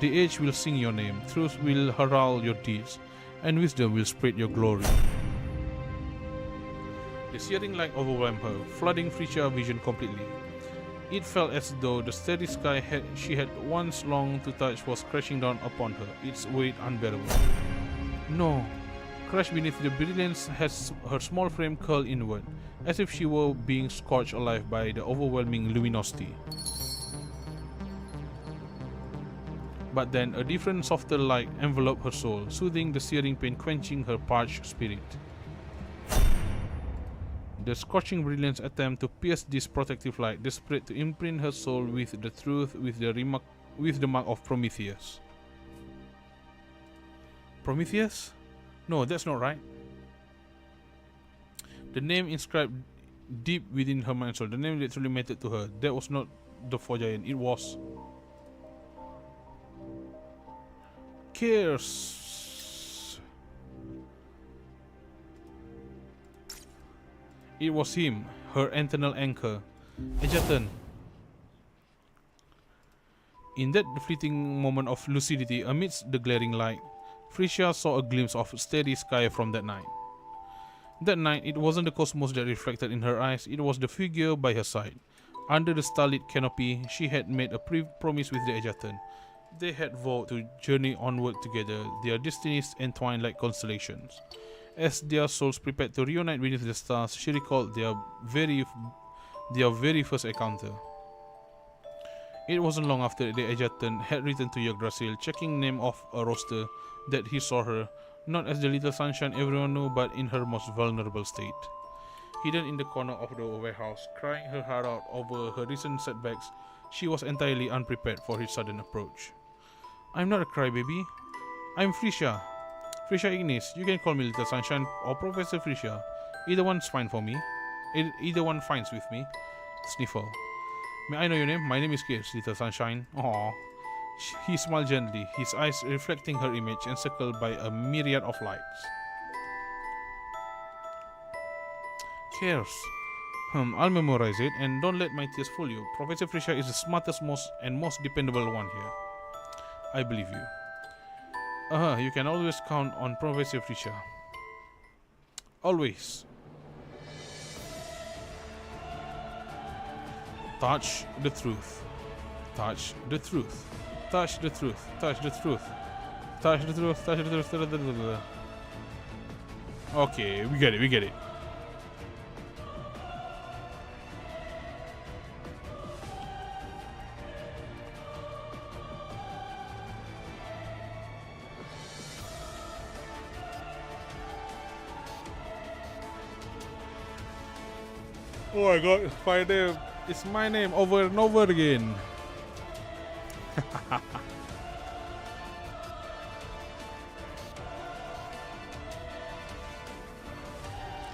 The age will sing your name, truth will herald your deeds, and wisdom will spread your glory. The searing light overwhelmed her, flooding Frisia's vision completely. It felt as though the starry sky she had once longed to touch was crashing down upon her, its weight unbearable. No. Crushed beneath the brilliance, has her small frame curled inward, as if she were being scorched alive by the overwhelming luminosity. But then a different, softer light enveloped her soul, soothing the searing pain, quenching her parched spirit. The scorching brilliance attempt to pierce this protective light, desperate to imprint her soul with the truth, with the mark of Prometheus. Prometheus? No, that's not right. The name inscribed deep within her mind soul, the name literally mattered to her. That was not the four giant, it was Cares. It was him, her eternal anchor, Egerton. In that fleeting moment of lucidity amidst the glaring light, Frisia saw a glimpse of steady sky from that night. That night, it wasn't the cosmos that reflected in her eyes, it was the figure by her side. Under the starlit canopy, she had made a promise with the Egerton. They had vowed to journey onward together, their destinies entwined like constellations. As their souls prepared to reunite beneath the stars, she recalled their very first encounter. It wasn't long after the Egerton had returned to Yggdrasil, checking name off a roster, that he saw her, not as the little sunshine everyone knew, but in her most vulnerable state. Hidden in the corner of the warehouse, crying her heart out over her recent setbacks, she was entirely unprepared for his sudden approach. I'm not a crybaby. I'm Frisia. Frisia Ignis. You can call me Little Sunshine or Professor Frisia. Either one's fine for me. Either one finds with me. Sniffle. May I know your name? My name is Kirs, Little Sunshine. Aww. He smiled gently, his eyes reflecting her image encircled by a myriad of lights. Cares. I'll memorize it, and don't let my tears fool you. Professor Frisia is the smartest, most dependable one here. I believe you. You can always count on Professor Frisia. Always. Touch the truth. Touch the truth. Touch the truth. Touch the truth. Touch the truth. Touch the truth. Okay, we get it. We get it. Oh my god, my name. It's my name over and over again.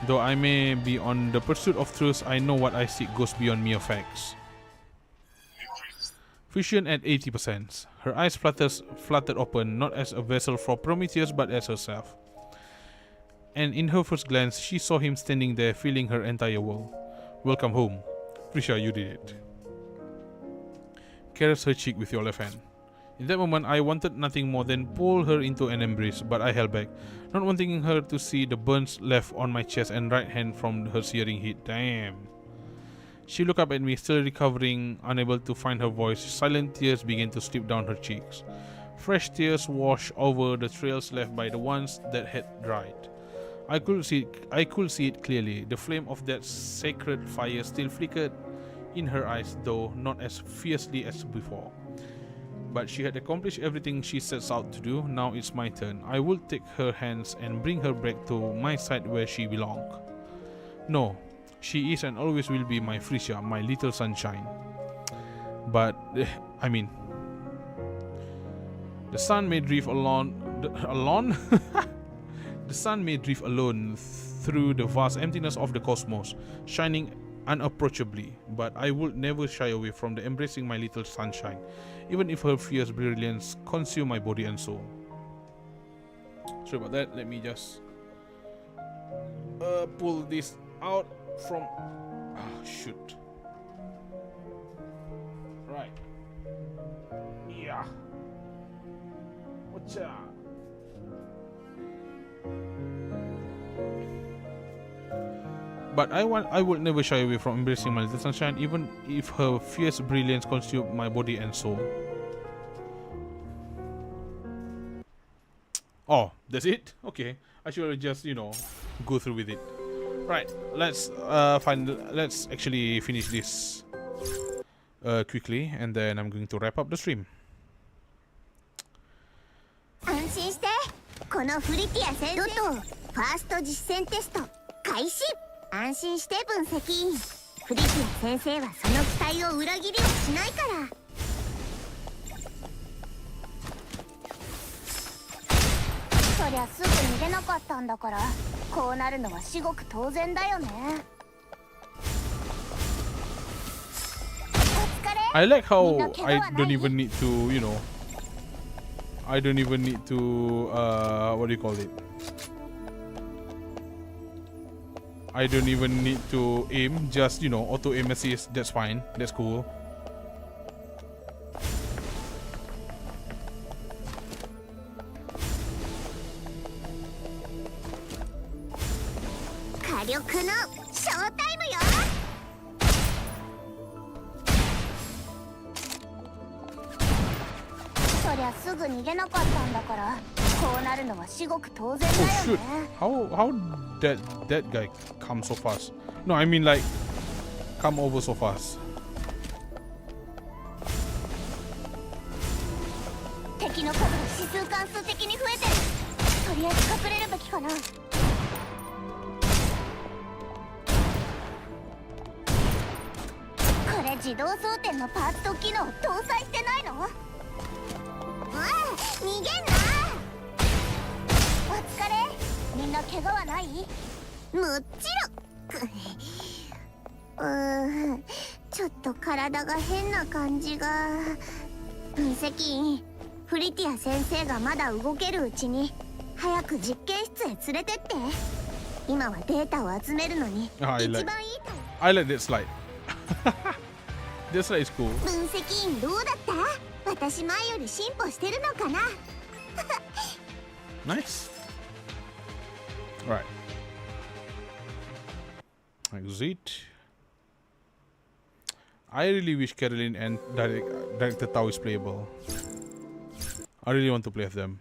Though I may be on the pursuit of truth, I know what I seek goes beyond mere facts. Vision at 80%. Her eyes fluttered open, not as a vessel for Prometheus, but as herself. and in her first glance, she saw him standing there, filling her entire world. Welcome home. Frisha, you did it. Caress her cheek with your left hand. In that moment, I wanted nothing more than pull her into an embrace, but I held back, not wanting her to see the burns left on my chest and right hand from her searing heat. Damn. She looked up at me, still recovering, unable to find her voice. Silent tears began to slip down her cheeks. Fresh tears washed over the trails left by the ones that had dried. I could see it clearly. The flame of that sacred fire still flickered in her eyes, though not as fiercely as before. But she had accomplished everything she sets out to do. Now it's my turn. I will take her hands and bring her back to my side where she belongs. No, she is and always will be my Frisha, my little sunshine. But, I mean, the sun may drift The sun may drift alone through the vast emptiness of the cosmos, shining unapproachably, but I would never shy away from the embracing my little sunshine, even if her fierce brilliance consume my body and soul. Sorry about that, let me just pull this out from... shoot. Right. Yeah. Whatcha? But I would never shy away from embracing my little sunshine, even if her fierce brilliance consumed my body and soul. Oh, that's it? Okay. I should just, go through with it. Right, let's actually finish this quickly, and then I'm going to wrap up the stream. 安心して、このフリティア先生とファースト実践テスト開始。安心して分析員。フリティア先生はその期待を裏切りはしないから。そりゃすぐ逃げなかったんだから、こうなるのは至極当然だよね。お疲れ。 I like how I don't even need to, I don't even need to, what do you call it? I don't even need to aim, just, auto aim assist, that's fine, that's cool. Oh shoot, how that guy come so fast? No, I mean like, come over so fast. 敵の数が指数関数的に増えてる。とりあえず隠れるべきかな。これ自動装填のパーツと機能搭載してないの？おい、逃げんな。お疲れ。みんな怪我はない？もちろん。ちょっと体が変な感じが。分析員、フリティア先生がまだ動けるうちに早く実験室へ連れてって。今はデータを集めるのに一番いいタイプ。I like that slide. That slide is cool. 分析員どうだった？私前より進歩してるのかな？ Nice. Right. Exit. I really wish Caroline and Director Tao is playable. I really want to play with them.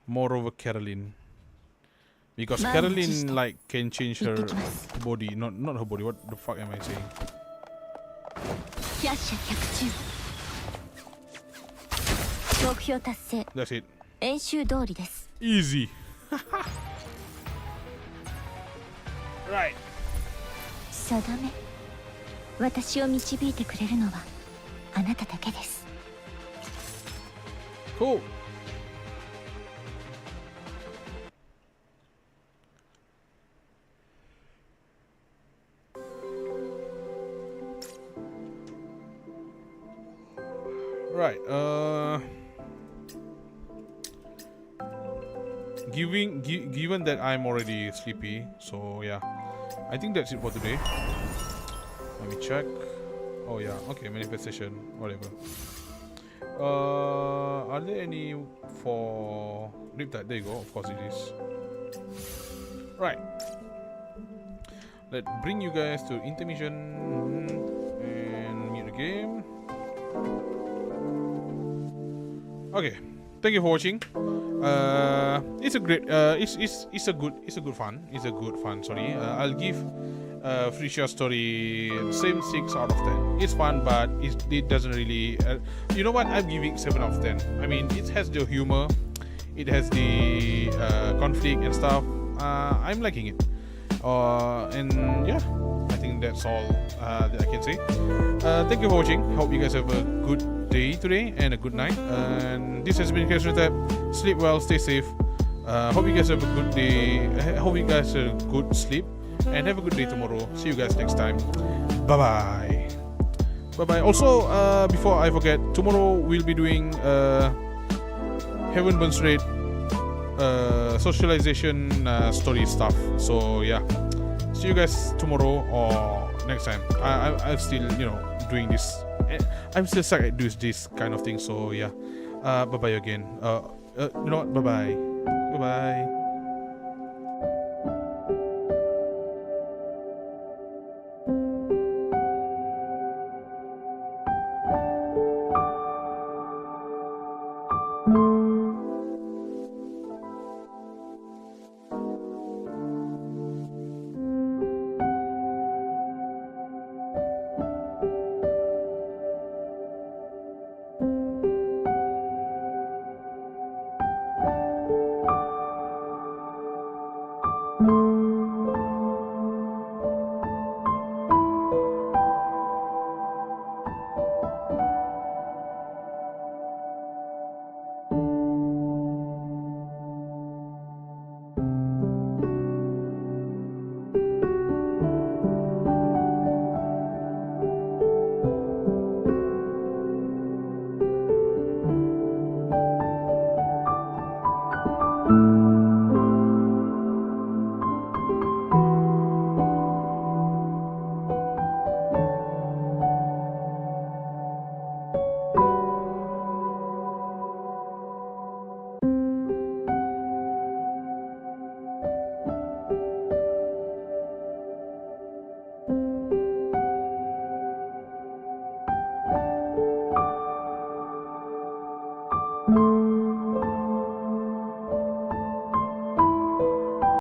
Moreover, Caroline. Because Caroline like can change her body, not her body. What the fuck am I saying? That's it. Easy. Right. 定め。私を導いてくれるのはあなただけです。Cool. Right. given that I'm already sleepy, so yeah, I think that's it for today. Let me check. Oh yeah, okay, manifestation, whatever. Are there any for Riptide? There you go. Of course it is. Right. Let's bring you guys to intermission and mute the game. Okay. Thank you for watching. It's a great. It's a good fun. Sorry. I'll give Free Share Story same 6 out of 10. It's fun, but it doesn't really. You know what? I'm giving 7 out of 10. I mean, it has the humor, it has the conflict and stuff. I'm liking it. And yeah, I think that's all that I can say. Thank you for watching. Hope you guys have a good day today and a good night. And this has been Tab. Sleep well, stay safe. Hope you guys have a good day. Hope you guys have a good sleep. And have a good day tomorrow. See you guys next time. Bye bye. Bye bye. Also, before I forget, tomorrow we'll be doing Heaven Burns Raid socialization story stuff. So yeah, see you guys tomorrow or next time. I'm still doing this. I'm still stuck at this kind of thing. So yeah, bye bye again. You know what? Bye bye. Bye bye. Thank you.